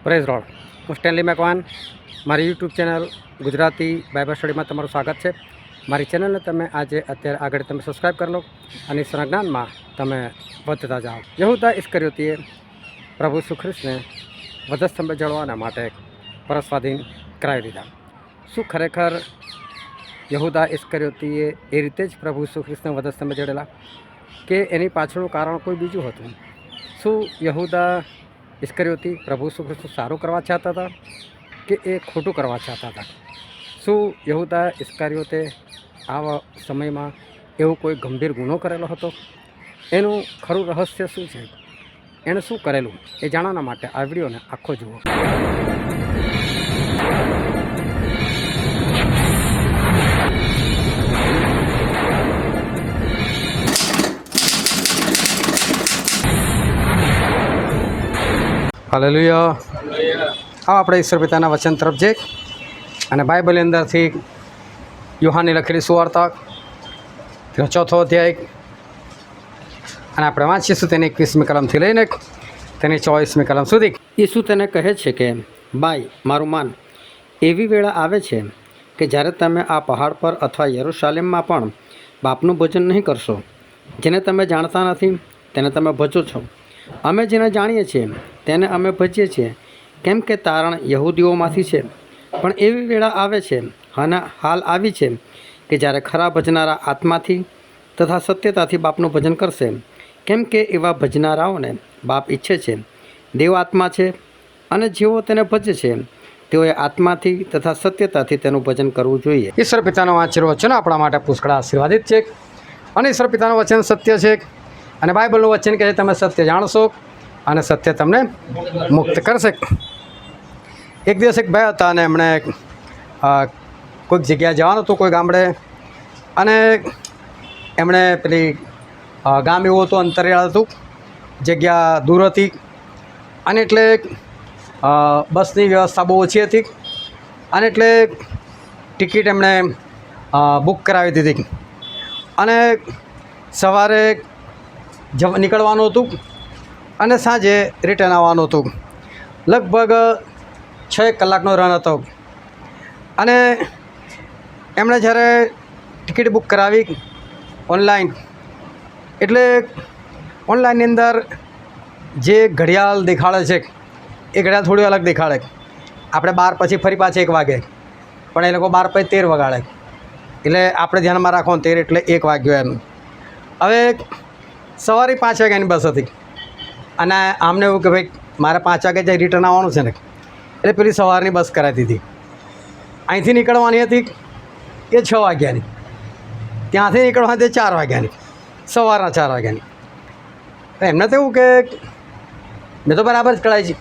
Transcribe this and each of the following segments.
Praise road. હું Stanley Macwan. મારી YouTube channel Gujarati Bible સ્ટડીમાં તમારું સ્વાગત છે. મારી ચેનલને તમે અત્યારે આગળ તમે સબસ્ક્રાઈબ કરી લો અને ઈશ્વરના જ્ઞાનમાં તમે વધતા જાઓ. યહૂદા ઇસ્કરિયોતીએ પ્રભુ ઈસુ ખ્રિસ્તને વધસ્તંભે જળવાના માટે પરસ્વાધીન કરાવી દીધા. શું ખરેખર યહૂદા ઇસ્કરિયોતીએ એ રીતે જ પ્રભુ ઈસુ ખ્રિસ્તને વધસ્તંભે જડેલા, કે એની પાછળનું કારણ કોઈ બીજું હતું? શું યહૂદા ઇસ્કરિયોતી પ્રભુ ઈસુ ખ્રિસ્તનું સારું કરવા ચાહતા હતા કે એ ખોટું કરવા ચાહતા હતા? શું યહૂદા ઇસ્કરિયોતે આ સમયમાં એવો કોઈ ગંભીર ગુનો કરેલો હતો? એનું ખરું રહસ્ય શું છે? એણે શું કરેલું એ જાણવાના માટે આ વિડીયોને આખો જુઓ. હાલેલુયા. આપણે ઈશ્વર પિતાના વચન તરફ જઈએ અને બાઇબલની અંદરથી યુહાનની લખેલી સુવાર્તા તેનો 4થો અધ્યાય અને આપણે વાંચીશું તેની 21મી કલમથી લઈને તેની 24મી કલમ સુધી. ઈસુ તેને કહે છે કે, બાઈ મારું માન, એવી વેળા આવે છે કે જ્યારે તમે આ પહાડ પર અથવા યરૂશાલેમમાં પણ બાપનું ભજન નહીં કરશો. જેને તમે જાણતા નથી તેને તમે ભજો છો. અમે જેને જાણીએ છીએ તેને અમે ભજીએ છીએ, કેમ કે તારણ યહૂદીઓમાંથી છે. પણ એવી વેળા આવે છે અને હાલ આવી છે કે જ્યારે ખરા ભજનારા આત્માથી તથા સત્યતાથી બાપનું ભજન કરશે, કેમ કે એવા ભજનારાઓને બાપ ઈચ્છે છે. દેવ આત્મા છે અને જેઓ તેને ભજે છે તેઓએ આત્માથી તથા સત્યતાથી તેનું ભજન કરવું જોઈએ. ઈશ્વર પિતાનો વાંચેલું વચન આપણા માટે પુષ્કળ આશીર્વાદિત છે અને ઈશ્વર પિતાનું વચન સત્ય છે અને બાઇબલનું વચન કહે છે તમે સત્ય જાણશો અને સત્ય તમને મુક્ત કરશે. એક દિવસ એક ભાઈ હતા અને એમણે કોઈક જગ્યાએ જવાનું હતું, કોઈ ગામડે, અને એમણે પેલી ગામ એવું હતું, અંતરિયાળ હતું, જગ્યા દૂર હતી અને એટલે બસની વ્યવસ્થા બહુ ઓછી હતી અને એટલે ટિકિટ એમણે બુક કરાવી દીધી અને સવારે નીકળવાનું હતું અને સાંજે રિટર્ન આવવાનું હતું. લગભગ 6 કલાકનો રન હતો અને એમણે જ્યારે ટિકિટ બુક કરાવી ઓનલાઈન, એટલે ઓનલાઈનની અંદર જે ઘડિયાળ દેખાડે છે એ ઘડિયાળ થોડી અલગ દેખાડે. આપણે 12 પછી ફરી પાછી 1 વાગે, પણ એ લોકો 12 પછી 13 વગાડે, એટલે આપણે ધ્યાનમાં રાખવાનું 13 એટલે 1 વાગ્યો એમ. હવે સવારે 5 વાગ્યાની બસ હતી અને આમને એવું કે ભાઈ મારે 5 વાગે જાય રિટર્ન આવવાનું છે ને, એટલે પેલી સવારની બસ કરાવી દીધી. અહીંથી નીકળવાની હતી એ 6 વાગ્યાની, ત્યાંથી નીકળવાની હતી 4 વાગ્યાની, સવારના 4 વાગ્યાની. એમને તો એવું કે મેં તો બરાબર જ કરાવી છે.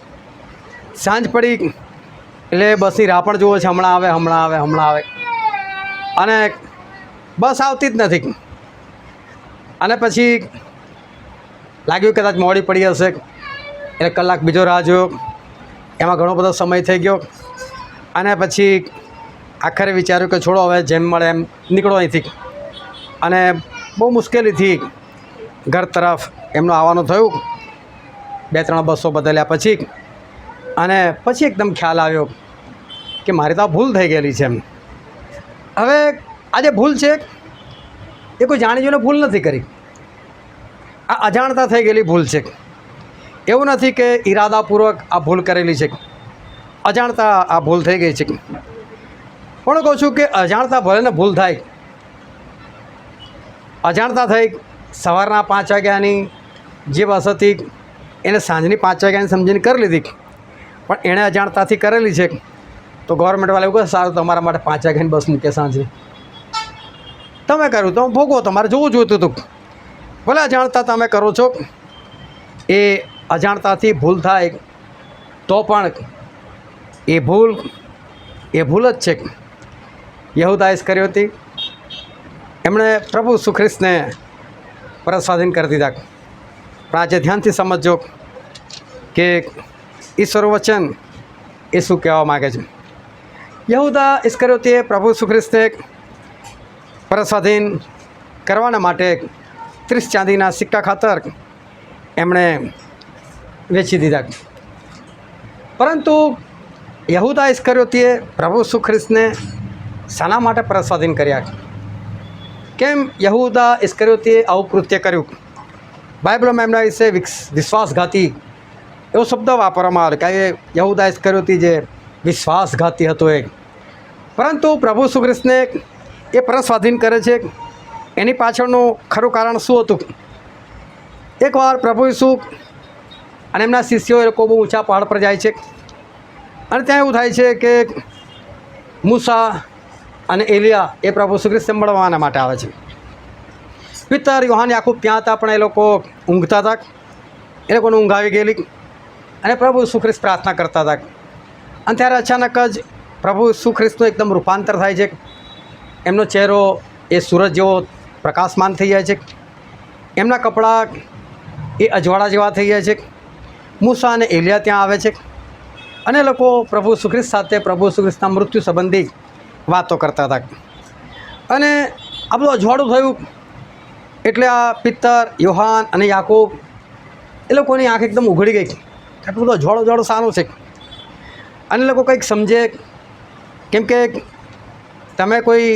સાંજ પડી એટલે બસની રાહ પણ જુઓ છે, હમણાં આવે હમણાં આવે હમણાં આવે, અને બસ આવતી જ નથી. અને પછી લાગ્યું કદાચ મોડી પડી હશે, એટલે કલાક બીજો રાહ જોયો. એમાં ઘણો બધો સમય થઈ ગયો અને પછી આખરે વિચાર્યું કે છોડો, હવે જેમ મળે એમ નીકળો અહીંથી. અને બહુ મુશ્કેલીથી ઘર તરફ એમનું આવવાનું થયું. 2-3 બસો બદલ્યા પછી, અને પછી એકદમ ખ્યાલ આવ્યો કે મારી તો આ ભૂલ થઈ ગયેલી છે એમ. હવે આ જે ભૂલ છે એ કોઈ જાણી જોઈને ભૂલ નથી કરી, આ અજાણતા થઈ ગયેલી ભૂલ છે. એવું નથી કે ઈરાદાપૂર્વક આ ભૂલ કરેલી છે, અજાણતા આ ભૂલ થઈ ગઈ છે. પણ કહું છું કે અજાણતા ભલે ને ભૂલ થાય, અજાણતા થઈ. સવારના 5 વાગ્યાની જે બસ હતી એને સાંજની 5 વાગ્યાની સમજીને કરી લીધી, પણ એણે અજાણતાથી કરેલી છે. તો ગવર્મેન્ટવાળા એવું કહે સારું તમારા માટે 5 વાગ્યાની બસ મૂકે સાંજની, તમે કર્યું તો ભોગવો, તમારે જોવું જોઈતું હતું. ભલે અજાણતા તમે કરો છો, એ અજાણતાથી ભૂલ થાય તો પણ એ ભૂલ જ છે. યહૂદા ઇસ્કરિયોતી એમણે પ્રભુ ઈસુ ખ્રિસ્તને પરસ્વાધીન કરી દીધા. પણ આજે ધ્યાનથી સમજજો કે ઈશ્વર વચન એ શું કહેવા માગે છે. યહૂદા ઇસ્કરિયોતીએ પ્રભુ ઈસુ ખ્રિસ્તને પરસ્વાધીન કરવાના માટે 30 ચાંદીના સિક્કા ખાતર એમણે વેચી દીધા. પરંતુ યહૂદા ઇસ્કરિયોતીએ પ્રભુ ઈસુ ખ્રિસ્તને શાના માટે પરસ્વાધીન કર્યા? કેમ યહૂદા ઇસ્કરિયોતીએ આવું કૃત્ય કર્યું? બાઇબલમાં એમના વિશે વિશ્વાસઘાતી એવો શબ્દ વાપરવામાં આવે કે યહૂદા ઇસ્કરિયોતી જે વિશ્વાસઘાતી હતો એ. પરંતુ પ્રભુ ઈસુ ખ્રિસ્તને એ પરસ્વાધીન કરે છે, એની પાછળનું ખરું કારણ શું હતું? એકવાર પ્રભુ ઈસુ અને એમના શિષ્યો એ લોકો બહુ ઊંચા પહાડ પર જાય છે અને ત્યાં એવું થાય છે કે મૂસા અને એલિયા એ પ્રભુ ઈસુ ખ્રિસ્તને મળવાના માટે આવે છે. પિત્તર, યોહાન, યાકૂબ ત્યાં હતા, પણ એ લોકો ઊંઘતા હતા. એ લોકોને ઊંઘ આવી ગયેલી અને પ્રભુ ઈસુ ખ્રિસ્ત પ્રાર્થના કરતા હતા. અને ત્યારે અચાનક જ પ્રભુ ઈસુ ખ્રિસ્તનું એકદમ રૂપાંતર થાય છે. એમનો ચહેરો એ સૂરજ જેવો પ્રકાશમાન થઈ જાય છે. એમના કપડાં એ અજવાળા જેવા થઈ જાય છે. મૂસા અને એલિયા ત્યાં આવે છે અને લોકો પ્રભુ ઈસુ ખ્રિસ્ત સાથે પ્રભુ ઈસુ ખ્રિસ્તના મૃત્યુ સંબંધી વાતો કરતા હતા. અને આ બધું અજવાળું થયું એટલે આ પિત્તર, યોહાન અને યાકૂબ એ લોકોની આંખ એકદમ ઉઘડી ગઈ. આટલું બધું અજવાળું સારું છે. અને લોકો કંઈક સમજે, કેમ કે તમે કોઈ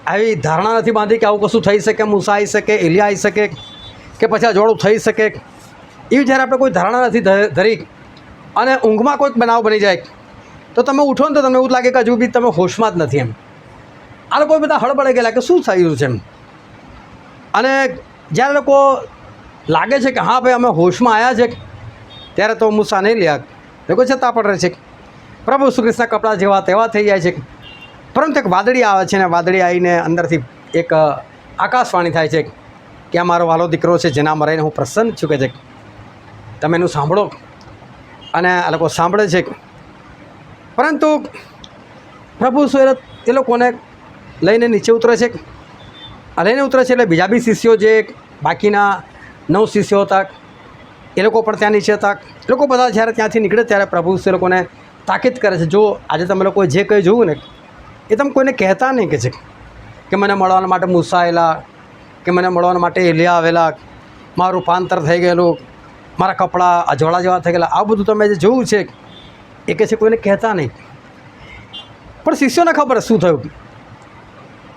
આવી ધારણા નથી બાંધી કે આવું કશું થઈ શકે, મૂસા આવી શકે, એલિયા આવી શકે કે પછી અજવાળું થઈ શકે. એવી જ્યારે આપણે કોઈ ધારણા નથી ધરી અને ઊંઘમાં કોઈક બનાવ બની જાય તો તમે ઉઠો ને તો તમને એવું લાગે કે હજુ બી તમે હોશમાં જ નથી એમ. આ લોકો બધા હળબળે ગયેલા કે શું થયું છે એમ. અને જ્યારે લોકો લાગે છે કે હા ભાઈ અમે હોશમાં આવ્યા છે, ત્યારે તો મૂસા નહીં લ્યા લોકો છતાં પણ રહે છે. પ્રભુ ઈસુ ખ્રિસ્તના કપડાં જેવા તેવા થઈ જાય છે. પરંતુ એક વાદળી આવે છે ને વાદળી આવીને અંદરથી એક આકાશવાણી થાય છે કે આ મારો વાલો દીકરો છે જેનામાં રહીને હું પ્રસન્ન છું, કે છે તમે એનું સાંભળો. અને આ લોકો સાંભળે છે. પરંતુ પ્રભુ ઈસુ એ લોકોને લઈને નીચે ઉતરે છે. લઈને ઉતરે છે એટલે બીજા બી શિષ્યો જે બાકીના 9 શિષ્યો હતા એ લોકો પણ ત્યાં નીચે હતા. એ લોકો બધા જ્યારે ત્યાંથી નીકળે ત્યારે પ્રભુ ઈસુ એ લોકોને તાકીદ કરે છે, જો આજે તમે લોકોએ જે કંઈ જોયું ને એ તમે કોઈને કહેતા નહીં કે છે કે મને મળવા માટે મૂસા આવેલા, કે મને મળવા માટે એલિયા આવેલા, મારું રૂપાંતર થઈ ગયેલું, મારા કપડાં અજવાળા જેવા થઈ ગયેલા. આ બધું તમે જે જોયું છે એ કહે છે કોઈને કહેતા નહીં. પણ શિષ્યોને ખબર શું થયું.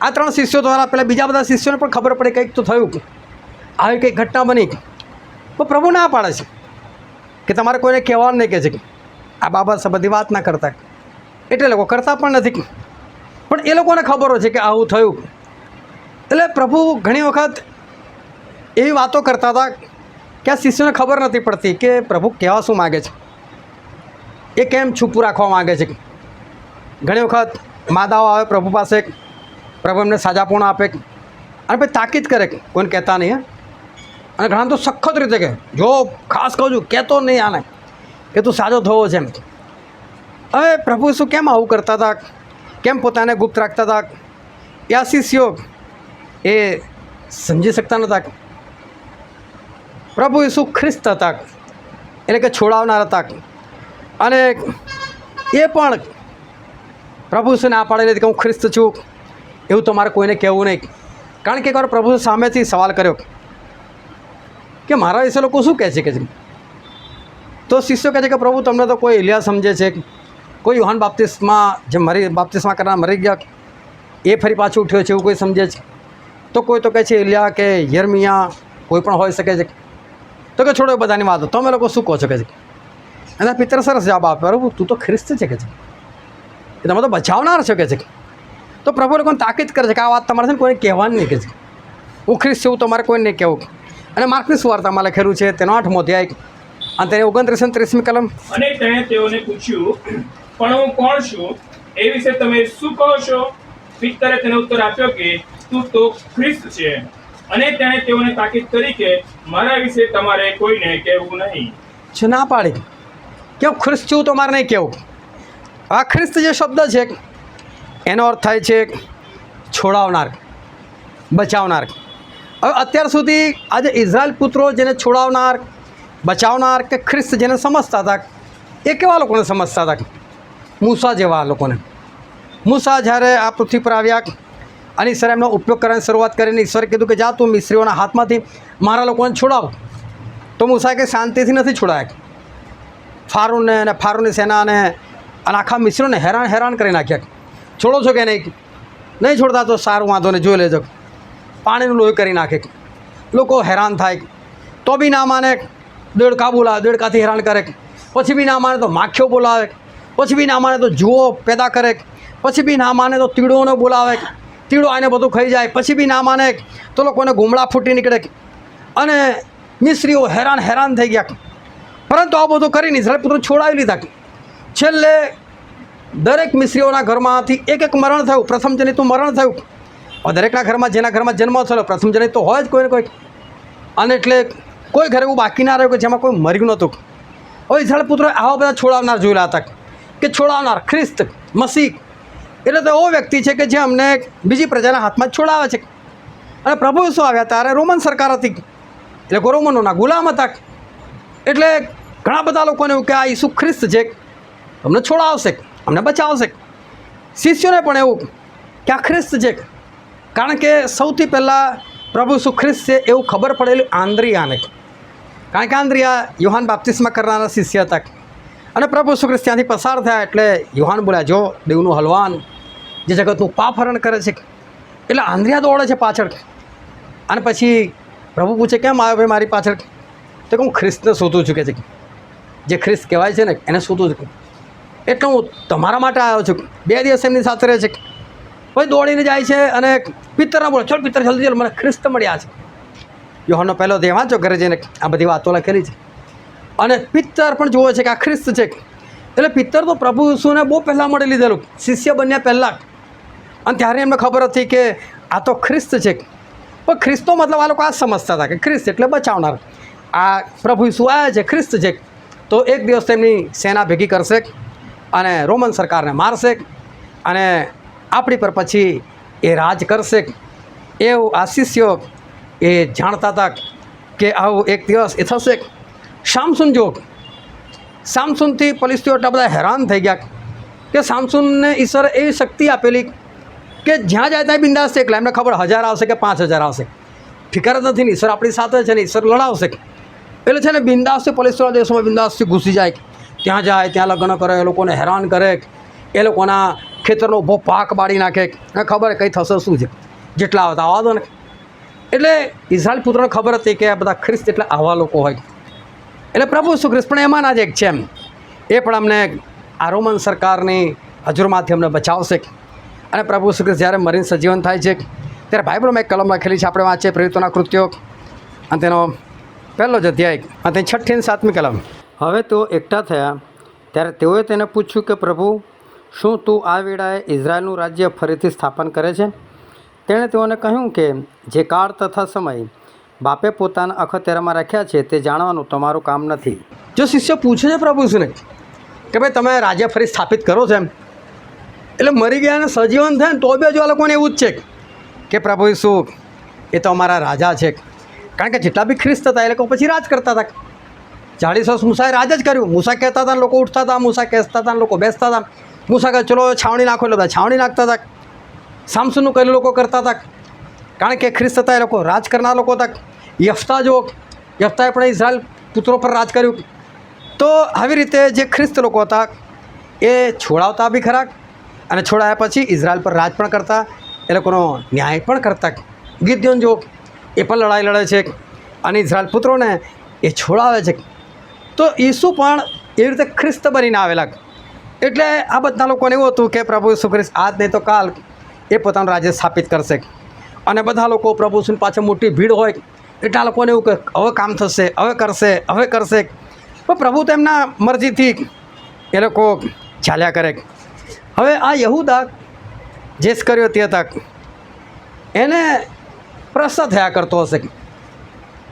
આ 3 શિષ્યો દ્વારા પહેલાં બીજા બધા શિષ્યોને પણ ખબર પડે કંઈક તો થયું, આવી કંઈક ઘટના બની. તો પ્રભુ ના પાડે છે કે તમારે કોઈને કહેવાનું નહીં, કહે છે આ બાબત સંબંધી વાત ના કરતા. એટલે લોકો કરતા પણ નથી. પણ એ લોકોને ખબર હોય છે કે આવું થયું. એટલે પ્રભુ ઘણી વખત એવી વાતો કરતા હતા કે આ શિષ્યોને ખબર નથી પડતી કે પ્રભુ કહેવા શું માગે છે, એ કેમ છુપું રાખવા માગે છે. ઘણી વખત માદાઓ આવે પ્રભુ પાસે, પ્રભુ એમને સાજાપણું આપે અને પછી તાકીદ કરે કોઈને કહેતા નહીં. અને ઘણા તો સખત રીતે કહે, જો ખાસ કહું છું કહેતો નહીં આને કે તું સાજો થવો છે એમ. હવે પ્રભુ ઈસુ કેમ આવું કરતા હતા, કેમ પોતાને ગુપ્ત રાખતા હતા? એ આ શિષ્યો એ સમજી શકતા નહોતા. પ્રભુ ઈસુ ખ્રિસ્ત હતા, એટલે કે છોડાવનાર હતા. અને એ પણ પ્રભુ ઈસુને આ પાડેલી હતી કે હું ખ્રિસ્ત છું એવું તમારે કોઈને કહેવું નહીં. કારણ કે એકવાર પ્રભુ સામેથી સવાલ કર્યો કે મારા વિશે લોકો શું કહે છે કે તો શિષ્યો કહે છે કે પ્રભુ તમને તો કોઈ એલિયા સમજે છે, કોઈ યોહાન બાપ્તિસ્મા કરનાર મરી ગયા એ ફરી પાછું ઉઠ્યો છે એવું કોઈ સમજે છે, તો કોઈ તો કહે છે એલિયા કે યર્મિયા કોઈ પણ હોઈ શકે છે. તો કે છોડો બધાની વાતો, તમે લોકો શું કહો છો કે છે. અને પિત્તર સરસ જવાબ આપે, પ્રભુ તું તો ખ્રિસ્ત છે કે છે, તમે તો બચાવનાર છો કે છે. તો પ્રભુ લોકોને તાકીદ કરે છે કે આ વાત તમારે છે ને કોઈને કહેવાની નહીં કે છે, હું ખ્રિસ્ત છું તમારે કોઈને નહીં કહેવું. અને માર્કની સુવાર્તામાં લખેલું છે તેનો 8મો અધ્યાય અને તેની 29 અને 30મી કલમ. અને તેણે તેઓને પૂછ્યું, પણ હું કોણ છું એ વિશે તમે શું કહો છો? પિત્તરે તેને ઉત્તર આપ્યો કે તું તો ખ્રિસ્ત છે. અને તેણે તેઓને તાકીદ કરી કે મારા વિશે તમારે કોઈને કહેવું નહીં. છે ના પાડી કે હું ખ્રિસ્ત છું તો મારે નહીં કહેવું. આ ખ્રિસ્ત જે શબ્દ છે એનો અર્થ થાય છે છોડાવનાર, બચાવનાર. હવે અત્યાર સુધી આજે ઇઝરાયલ પુત્રો જેને છોડાવનાર, બચાવનાર કે ખ્રિસ્ત જેને સમજતા હતા એ કેવા લોકોને સમજતા હતા? મૂસા જેવા લોકોને. મૂસા જ્યારે આ પૃથ્વી પર આવ્યા અને ઈશ્વરે એમનો ઉપયોગ કરવાની શરૂઆત કરીને ઈશ્વરે કીધું કે જા તું મિસ્રીઓના હાથમાંથી મારા લોકોને છોડાવ. તો મૂસા કે શાંતિથી નથી છોડાયા. ફારૂનને અને ફારૂનની સેનાને અને આખા મિશ્રોને હેરાન કરી નાખ્યા. છોડો છો કે નહીં? નહીં છોડતા તો સારું, વાંધો ને જોઈ લેજો. પાણીનું લોહી કરી નાખે. લોકો હેરાન થાય તો બી ના માને, દેડકા બોલાવે, દેડકાથી હેરાન કરે. પછી બી ના માને તો માખીઓ બોલાવે. પછી બી ના માને તો જુઓ પેદા કરે. પછી બી ના માને તો તીડોને બોલાવે, તીડો આને બધું ખાઈ જાય. પછી બી ના માને તો લોકોને ગુમડા ફૂટી નીકળે. અને મિસ્રીઓ હેરાન થઈ ગયા. પરંતુ આ બધું કરીને ઇઝરાયલ પુત્રો છોડાવી લીધા. છેલ્લે દરેક મિસ્રીઓના ઘરમાંથી એક મરણ થયું, પ્રથમ જનિતનું મરણ થયું. દરેકના ઘરમાં, જેના ઘરમાં જન્મ થયો, પ્રથમ જનિત તો હોય જ કોઈ ને કોઈ. અને એટલે કોઈ ઘરે એવું બાકી ના રહ્યું કે જેમાં કોઈ મર્યું નહોતું. હવે ઇઝરાયલ પુત્રોએ આવા બધા છોડાવનાર જોયેલા હતા કે છોડાવનાર ખ્રિસ્ત મસીહ એટલે તો એવો વ્યક્તિ છે કે જે અમને બીજી પ્રજાના હાથમાં જ છોડાવે છે. અને પ્રભુ ઈસુ આવ્યા ત્યારે રોમન સરકાર હતી, એટલે રોમનોના ગુલામ હતા. એટલે ઘણા બધા લોકોને એવું કે આ ઈસુ ખ્રિસ્ત છે, અમને છોડાવશે, અમને બચાવશે. શિષ્યોને પણ એવું કે આ ખ્રિસ્ત છે. કારણ કે સૌથી પહેલાં પ્રભુ ઈસુ ખ્રિસ્ત છે એવું ખબર પડેલું આંદ્રિયાને. કારણ કે આંદ્રિયા યોહાન બાપ્તિસ્મા કરનારા શિષ્ય હતા. અને પ્રભુ ઈસુ ખ્રિસ્ત ત્યાંથી પસાર થયા એટલે યોહાન બોલ્યા, જો દેવનું હલવાન જે જગતનું પાપ હરણ કરે છે. એટલે આંદ્રિયા દોડે છે પાછળ. અને પછી પ્રભુ પૂછે, કેમ આવ્યો ભાઈ મારી પાછળ? તો કે હું ખ્રિસ્તને શોધું છું કે છે, જે ખ્રિસ્ત કહેવાય છે ને એને શોધું છું. એટલે હું તમારા માટે આવ્યો છું. 2 દિવસ એમની સાથે રહે છે. પછી દોડીને જાય છે અને પિત્તરને બોલે, ચાલ પિત્તર જલ્દી ચાલ, મને ખ્રિસ્ત મળ્યા છે. યોહાનનો પહેલો દેહ વાંચો ઘરે જઈને, આ બધી વાતો લખેલી છે. અને પિત્તર પણ જોવે છે કે આ ખ્રિસ્ત છે. એટલે પિત્તર તો પ્રભુ ઈસુને બહુ પહેલાં મળી લીધેલું, શિષ્ય બન્યા પહેલાં. અને ત્યારે એમને ખબર હતી કે આ તો ખ્રિસ્ત છે. પણ ખ્રિસ્તો મતલબ આ લોકો આ સમજતા હતા કે ખ્રિસ્ત એટલે બચાવનાર. આ પ્રભુ ઈસુ આવ્યા છે, ખ્રિસ્ત છે, તો એક દિવસ તેમની સેના ભેગી કરશે અને રોમન સરકારને મારશે અને આપણી પર પછી એ રાજ કરશે. એવું આ શિષ્યો એ જાણતા હતા કે આવું એક દિવસ એ થશે. શામસુન જો, શામસુનથી ફલિસ્તીઓ એટલા બધા હેરાન થઈ ગયા કે શામસુનને ઈશ્વરે એવી શક્તિ આપેલી કે જ્યાં જાય ત્યાં બિંદાસ છે. એટલે એમને ખબર 1000 આવશે કે 5000 આવશે, ફિકર જ નથી ને. ઈશ્વર આપણી સાથે છે ને, ઈશ્વર લડાવશે. એટલે છે ને બિંદાસથી ફલિસ્તીઓના દેશોમાં બિંદાસથી ઘૂસી જાય. ત્યાં જાય, ત્યાં લગ્ન કરે, એ લોકોને હેરાન કરે, એ લોકોના ખેતરનો ઊભો પાક બાળી નાખે. અને ખબર કંઈ થશે શું છે, જેટલા આવતા આવવા દો ને. એટલે ઇઝરાયલ પુત્રોને ખબર હતી કે આ બધા ખ્રિસ્ત એટલે આવા લોકો હોય. એટલે પ્રભુ ઈસુ ખ્રિસ્ત પણ એમાંના જ એક છે એમ. એ પણ અમને આ રોમન સરકારની હજુરમાંથી અમને બચાવશે. અને પ્રભુ ઈસુ ખ્રિસ્ત જ્યારે મરીને સજીવન થાય છે ત્યારે બાઇબલમાં એક કલમ લખેલી છે, આપણે વાંચીએ પ્રેરિતોના કૃત્યો અને તેનો પહેલો જ અધ્યાય અને તેની 6ઠ્ઠી અને 7મી કલમ. હવે તેઓ એકઠા થયા ત્યારે તેઓએ તેને પૂછ્યું કે પ્રભુ, શું તું આ વેળાએ ઇઝરાયલનું રાજ્ય ફરીથી સ્થાપન કરે છે? તેણે તેઓને કહ્યું કે જે કાળ તથા સમય બાપે પોતાના અખત્યારામાં રાખ્યા છે તે જાણવાનું તમારું કામ નથી. જો શિષ્ય પૂછે છે પ્રભુ ઈસુને કે ભાઈ તમે રાજ્ય ફરી સ્થાપિત કરો છો એમ, એટલે મરી ગયા અને સજીવન થાય ને તો બી હજુ આ લોકોને એવું જ છે કે પ્રભુ ઈસુ એ તો અમારા રાજા છે. કારણ કે જેટલા બી ખ્રિસ્ત હતા એ લોકો પછી રાજ કરતા હતા. 40 વર્ષ મૂસાએ રાજ જ કર્યું. મૂસા કહેતા હતા, લોકો ઉઠતા હતા. મૂસા કહેતા હતા, લોકો બેસતા હતા. મૂસા કહે ચલો છાવણી નાખો, એટલે બધા છાવણી નાખતા હતા. સામસુનનું કહેલું લોકો કરતા હતા. કારણ કે ખ્રિસ્ત હતા, એ લોકો રાજ કરનાર લોકો હતા. યફતા જો, યફતાએ પણ ઇઝરાયલ પુત્રો પર રાજ કર્યું. તો આવી રીતે જે ખ્રિસ્ત લોકો હતા એ છોડાવતા બી ખરા અને છોડાયા પછી ઇઝરાયલ પર રાજ પણ કરતા, એ લોકોનો ન્યાય પણ કરતા. ગિદ્યોન જો, એ પણ લડાઈ લડે છે અને ઇઝરાયલ પુત્રોને એ છોડાવે છે. તો ઈસુ પણ એવી રીતે ખ્રિસ્ત બનીને આવેલા. એટલે આ બધા લોકોને એવું હતું કે પ્રભુ ઈસુ ખ્રિસ્ત આજ નહીં તો કાલ એ પોતાનું રાજ્ય સ્થાપિત કરશે. અને બધા લોકો પ્રભુ ઈસુની પાછળ મોટી ભીડ હોય એટલા લોકોને એવું કે હવે કામ થશે, હવે કરશે, હવે કરશે. પણ પ્રભુ તો એમના મરજીથી એ લોકો ચાલ્યા કરે. હવે આ યહૂદા જે ઇસ્કરિયોતી હતા એને પ્રશ્ન થયા કરતો હશે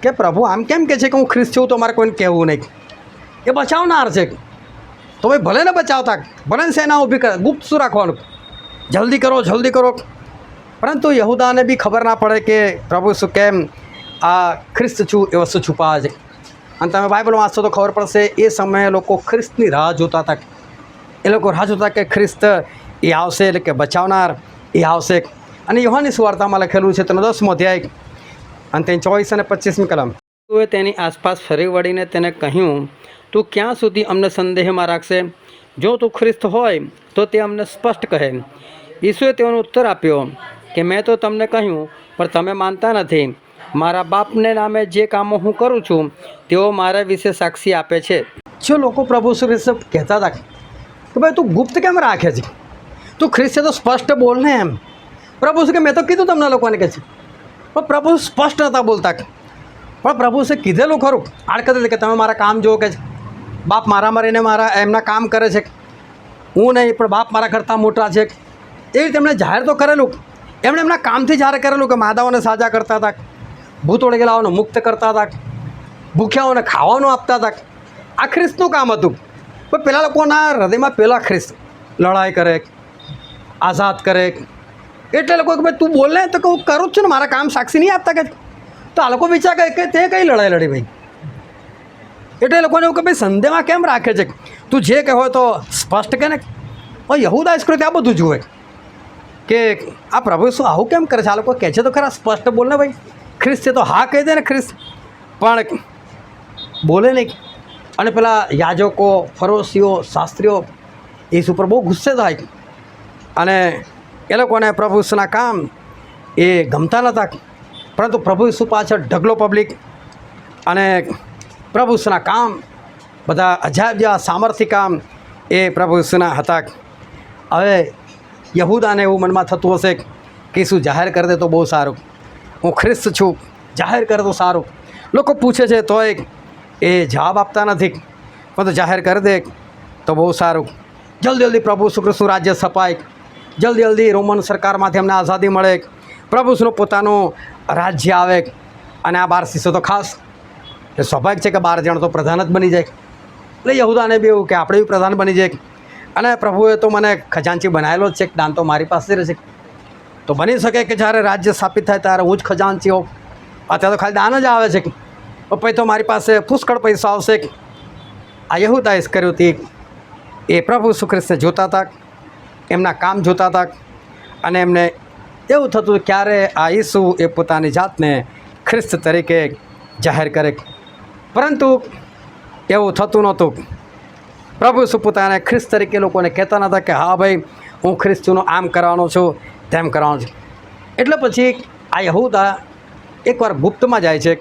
કે પ્રભુ આમ કેમ કહે છે કે હું ખ્રિસ્ત છું, તો મારે કોઈને કહેવું નહીં. એ બચાવનાર છે, તો ભાઈ ભલે ને બચાવતા, ભલે ને સેના ઊભી કરે, ગુપ્ત શું રાખવાનું, જલ્દી કરો, જલ્દી કરો. પરંતુ યહૂદાને બી ખબર ના પડે કે પ્રભુ શું કેમ આ ખ્રિસ્ત છું એ વસ્તુ છુપાવે છે. અને તમે બાઇબલ વાંચશો તો ખબર પડશે એ સમયે લોકો ખ્રિસ્તની રાહ જોતા હતા. એ લોકો રાહ જોતા કે ખ્રિસ્ત એ આવશે, એટલે કે બચાવનાર એ આવશે. અને યોહાનની સુવાર્તામાં લખેલું છે તેનો 10મો અધ્યાય અને તેની 24 અને 25મી કલમ. તેઓએ તેની આસપાસ ફરી વળીને તેને કહ્યું, તું ક્યાં સુધી અમને સંદેહમાં રાખશે? જો તું ખ્રિસ્ત હોય તો તે અમને સ્પષ્ટ કહે. ઈસુએ તેઓનો ઉત્તર આપ્યો કે મેં તો તમને કહ્યું, પણ તમે માનતા નથી. મારા બાપને નામે જે કામો હું કરું છું તેઓ મારા વિશે સાક્ષી આપે છે. જો લોકો પ્રભુ શ્રી ખ્રિસ્ત કહેતા હતા કે ભાઈ તું ગુપ્ત કેમ રાખે છે, તું ખ્રિસ્ત છે તો સ્પષ્ટ બોલ ને એમ. પ્રભુ શું કે મેં તો કીધું તમને લોકોને કહે છે, પણ પ્રભુ સ્પષ્ટ નહોતા બોલતા. પણ પ્રભુ સે કીધેલું ખરું આડકતે કે તમે મારા કામ જુઓ કે બાપ મારામાં રહીને મારા એમના કામ કરે છે, હું નહીં પણ બાપ મારા કરતાં મોટા છે. એ રીતે એમણે જાહેર તો કરેલું. એમણે એમના કામથી જાહેર કરેલું કે માદાઓને સાજા કરતા હતા, ભૂતોળે ગયેલાઓને મુક્ત કરતા હતા, ભૂખ્યાઓને ખાવાનું આપતા હતા. આ ખ્રિસ્તનું કામ હતું. પણ પેલા લોકોના હૃદયમાં પેલા ખ્રિસ્ત લડાઈ કરે, આઝાદ કરે. એટલે લોકો કે ભાઈ તું બોલ ને તો કે હું કરું જ છું ને, મારા કામ સાક્ષી નહીં આપતા કે. તો આ લોકો વિચાર કરે કે તે કઈ લડાઈ લડી ભાઈ. એટલે લોકોને એવું કે ભાઈ સંદેહમાં કેમ રાખે છે, તું જે કહે હોય તો સ્પષ્ટ કે ને. યહૂદા ઇસ્કરિયોતે આ બધું જુએ કે આ પ્રભુ શું આવું કેમ કરે છે. આ લોકો કહે છે તો ખરા સ્પષ્ટ બોલ ને ભાઈ. ખ્રિસ્ત છે તો હા કહી દે ને ખ્રિસ્ત, પણ બોલે નહીં. અને પેલા યાજકો, ફરોશીઓ, શાસ્ત્રીઓ ઈસુ ઉપર બહુ ગુસ્સે થાય અને એ લોકોને પ્રભુ ઈસુના કામ એ ગમતા નહોતા. પરંતુ પ્રભુ ઈસુ પાછળ ઢગલો પબ્લિક અને પ્રભુ ઈસુના કામ બધા અજાયબ જેવા સામર્થ્ય કામ એ પ્રભુ ઈસુના હતા. હવે યહૂદાને એવું મનમાં થતું હશે કે શું જાહેર કરી દે તો બહુ સારું, હું ખ્રિસ્ત છું, જાહેર કરે તો સારું. લોકો પૂછે છે તોય એ જવાબ આપતા નથી, પણ જાહેર કરી દે તો બહુ સારું. જલ્દી જલ્દી પ્રભુ ઈસુ ખ્રિસ્તનું રાજ્ય સ્થપાય, જલ્દી જલ્દી રોમન સરકારમાંથી અમને આઝાદી મળે, પ્રભુ ઈસુનું પોતાનું રાજ્ય આવે. અને આ 12 શિષ્યો તો ખાસ એ સ્વાભાવિક છે કે 12 જણ તો પ્રધાન જ બની જાય. એટલે યહૂદાને બી એવું કે આપણે બી પ્રધાન બની જાય. અને પ્રભુએ તો મને ખજાનચી બનાવેલો જ છે, દાન તો મારી પાસે રહેશે. તો બની શકે કે જ્યારે રાજ્ય સ્થાપિત થાય ત્યારે હું જ ખજાનચી હોઉં. અત્યારે તો ખાલી દાન જ આવે છે, પછી તો મારી પાસે પુષ્કળ પૈસા આવશે. આ યહૂદા ઇસ્કરિયોતી એ પ્રભુ ઈસુ ખ્રિસ્તને જોતા હતા, એમના કામ જોતા હતા. અને એમને એવું થતું ક્યારે આ ઈસુ એ પોતાની જાતને ખ્રિસ્ત તરીકે જાહેર કરે. પરંતુ એવું થતું નહોતું. પ્રભુ ઈસુ પોતાને ખ્રિસ્ત તરીકે લોકોને કહેતા નહોતા કે હા ભાઈ હું ખ્રિસ્તનું આમ કરવાનો છું, તેમ કરવાનો છું. એટલે પછી આ યહૂદા એકવાર ગુપ્તમાં જાય છે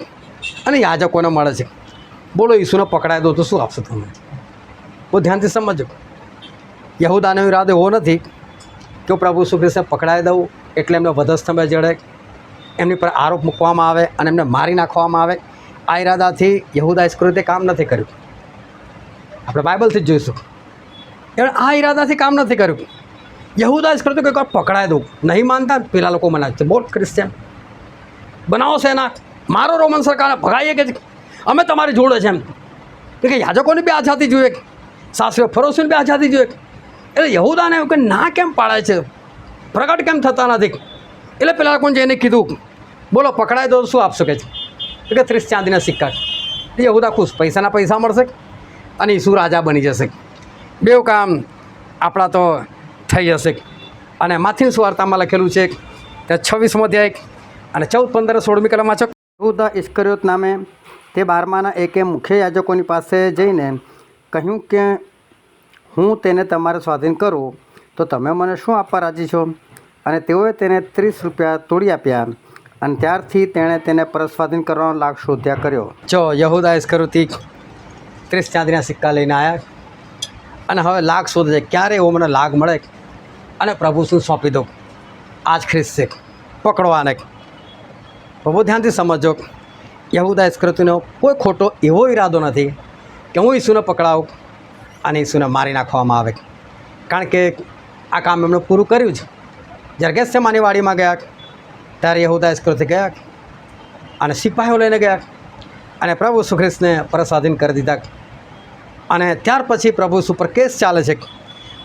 અને યાજકોને મળે છે. બોલો ઈસુને પકડાઈ દો તો શું આપશો તમે? બહુ ધ્યાનથી સમજો. યહૂદાનો ઈરાદો એવો નથી કે હું પ્રભુ ઈસુ ખ્રિસ્તને પકડાઈ દઉં એટલે એમને વધસ્તંભે જડે, એમની પર આરોપ મૂકવામાં આવે અને એમને મારી નાખવામાં આવે. આ ઈરાદાથી યહૂદા ઇસ્કરિયોતે કામ નથી કર્યું. આપણે બાઇબલથી જ જોઈશું. એમણે આ ઈરાદાથી કામ નથી કર્યું. યહૂદા ઇસ્કરિયોતે કંઈક વાર પકડાઈ દઉં, નહીં માનતા પેલા લોકો મનાવે છે બોલ ક્રિશ્ચિયન બનાવો છે એના, મારો રોમન સરકારને ભગાઈએ કે અમે તમારી જોડે છે એમ. કે યાજકોની બી આઝાદી જોઈએ, શાસ્ત્રીઓ ફરોશીઓની બી આઝાદી જોઈએ. એટલે યહૂદાને એવું કે ના કેમ પાડે છે, પ્રગટ કેમ થતા નથી. એટલે પેલા લોકોને જઈને કીધું બોલો પકડાઈ દો શું આપશો કે છે. કે 30 ચાંદીના સિક્કા. યહૂદા ખુશ, પૈસાના પૈસા મળશે અને ઈસુ રાજા બની જશે. બેઉ કામ આપણા તો થઈ જશે. અને માથીની સુવાર્તામાં લખેલું છે કે 26મો અધ્યાય અને 14, 15, 16મી કલમ વાંચો. યહૂદા ઇસ્કરિયોત નામે તે 12માના એકે મુખ્ય યાજકોની પાસે જઈને કહ્યું કે હું તેને તમારે સ્વાધીન કરું તો તમે મને શું આપવા રાજી છો? અને તેઓએ તેને 30 રૂપિયા તોડી આપ્યા. અને ત્યારથી તેણે તેને પરસ્વાધીન કરવાનો લાગ શોધ્યા કર્યો. જો યહૂદા ઇસ્કરિયોતી 30 ચાંદીના સિક્કા લઈને આવ્યા અને હવે લાગ શોધે છે ક્યારે એવો મને લાગ મળે અને પ્રભુ શું સોંપી દો. આ જ ખ્રિસ્ત છે, પકડો આને. બહુ ધ્યાનથી સમજો. યહૂદા ઇસ્કરિયોતીનો કોઈ ખોટો એવો ઈરાદો નથી કે હું ઈસુને પકડાવું અને ઈસુને મારી નાખવામાં આવે. કારણ કે આ કામ એમણે પૂરું કર્યું છે. જ્યારે ગેથસેમાની વાડીમાં ગયા ત્યારે યહૂદા ઇસ્કરિયોતી ગયા અને સિપાહીઓ લઈને ગયા અને પ્રભુ ઈસુ ખ્રિસ્તને પરસ્વાધીન કરી દીધા. અને ત્યાર પછી પ્રભુ ઈસુ પર કેસ ચાલે છે,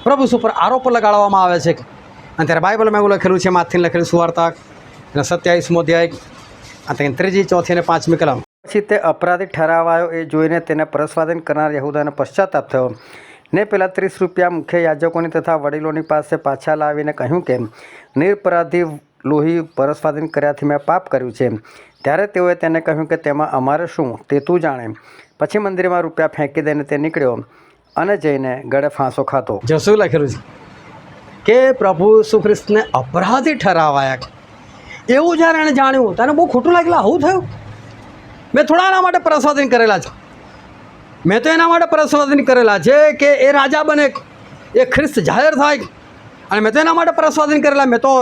પ્રભુ ઈસુ પર આરોપ લગાડવામાં આવે છે. અને ત્યારે બાઇબલમાં એવું લખેલું છે, માથીને લખેલું સુવાર્તા અને 27મો અધ્યાય અને 3જી, 4થી અને 5મી કલમ. પછી તે અપરાધી ઠરાવાયો એ જોઈને તેને પરસ્વાધીન કરનાર યહૂદાને પશ્ચાતાપ થયો ને પેલા 30 રૂપિયા મુખ્ય યાજકોની તથા વડીલોની પાસે પાછા લાવીને કહ્યું કે નિરપરાધી લોહી પરસ્વાધીન કર્યાથી મેં પાપ કર્યું છે. ત્યારે તેઓએ તેને કહ્યું કે તેમાં અમારે શું, તે તું જાણે. પછી મંદિરમાં રૂપિયા ફેંકી દઈને તે નીકળ્યો અને જઈને ગળે ફાંસો ખાતો. જો શું લખેલું છે કે પ્રભુ ઈસુ ખ્રિસ્તને અપરાધી ઠરાવાયા. એવું જ્યારે એણે જાણ્યું તને બહુ ખોટું લાગેલું. આવું થયું? મેં થોડા એના માટે પ્રસાદન કરેલા છે. મેં તો એના માટે પ્રસાદન કરેલા છે કે એ રાજા બને, એ ખ્રિસ્ત જાહેર થાય. અને મેં તો એના માટે પ્રસાદન કરેલા. મેં તો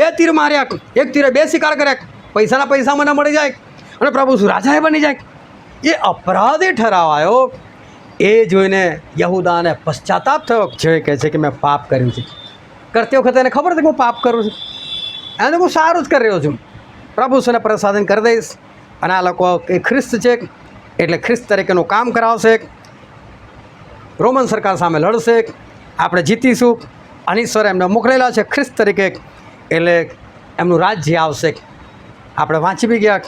2 તીર માર્યા, 1 તીરે 2 શિકાર કર્યા. પૈસાના પૈસા મને મળી જાય અને પ્રભુ શું રાજાએ બની જાય. એ અપરાધી ઠરાવાયો. એ જોઈને યહૂદાને પશ્ચાતાપ થયો. જે કહે છે કે મેં પાપ કર્યું છે. કરતી વખતે એને ખબર હતી કે હું પાપ કરું છું. એને હું સારું જ કરી રહ્યો છું. પ્રભુ શુને પ્રસાદન કરી દઈશ. અને આ લોકો એ ખ્રિસ્ત છે એટલે ખ્રિસ્ત તરીકેનું કામ કરાવશે. રોમન સરકાર સામે લડશે. આપણે જીતીશું. અને ઈશ્વરે એમને મોકલેલા છે ખ્રિસ્ત તરીકે, એટલે એમનું રાજ્ય આવશે. આપણે વાંચી બી ગયા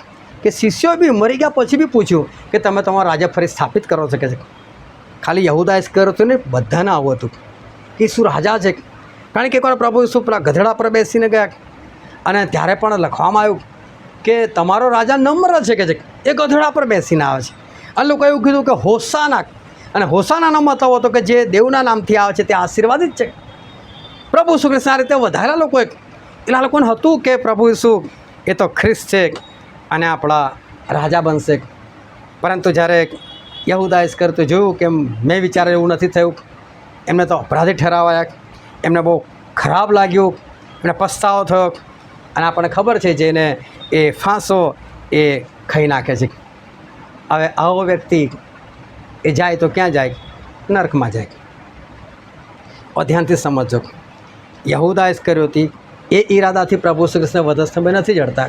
કે શિષ્યો બી મરી ગયા પછી બી પૂછ્યું કે તમે તમારો રાજા ફરી સ્થાપિત કરો છો કે છે. ખાલી યહૂદાએ જ કર્યું હતું ને, બધાને આવું હતું કે ઈસુ રાજા છે. કારણ કે એકવાર પ્રભુ ઈસુ પેલા ગધેડા પર બેસીને ગયા અને ત્યારે પણ લખવામાં આવ્યું કે તમારો રાજા નમ્ર છે કે છે, એ ગધેડા પર બેસીને આવે છે. અને લોકો એવું કીધું કે હોસાના, અને હોસાનાનો મતલબ હતો કે જે દેવના નામથી આવે છે તે આશીર્વાદિત છે. પ્રભુ ઈસુ ખ્રિસ્ત આ રીતે વધારેલા લોકો એટલે આ લોકોને હતું કે પ્રભુ ઈસુ એ તો ખ્રિસ્ત છે અને આપણા રાજા બનશે. પરંતુ જ્યારે યહૂદા ઇસ્કરિયોતે જોયું કે મેં વિચાર્યું એવું નથી થયું, એમને તો અપરાધી ઠરાવાયા, એમને બહુ ખરાબ લાગ્યું, એમને પસ્તાવો થયો. અને આપણને ખબર છે જેને એ ફાંસો એ ખાઈ નાખે છે. હવે આવો વ્યક્તિ એ જાય તો ક્યાં જાય? નરકમાં જાય. ધ્યાનથી સમજો, યહૂદા ઇસ્કરિયોતે એ ઈરાદાથી પ્રભુ શ્રી કૃષ્ણ વધસ્તંભે નથી જડતા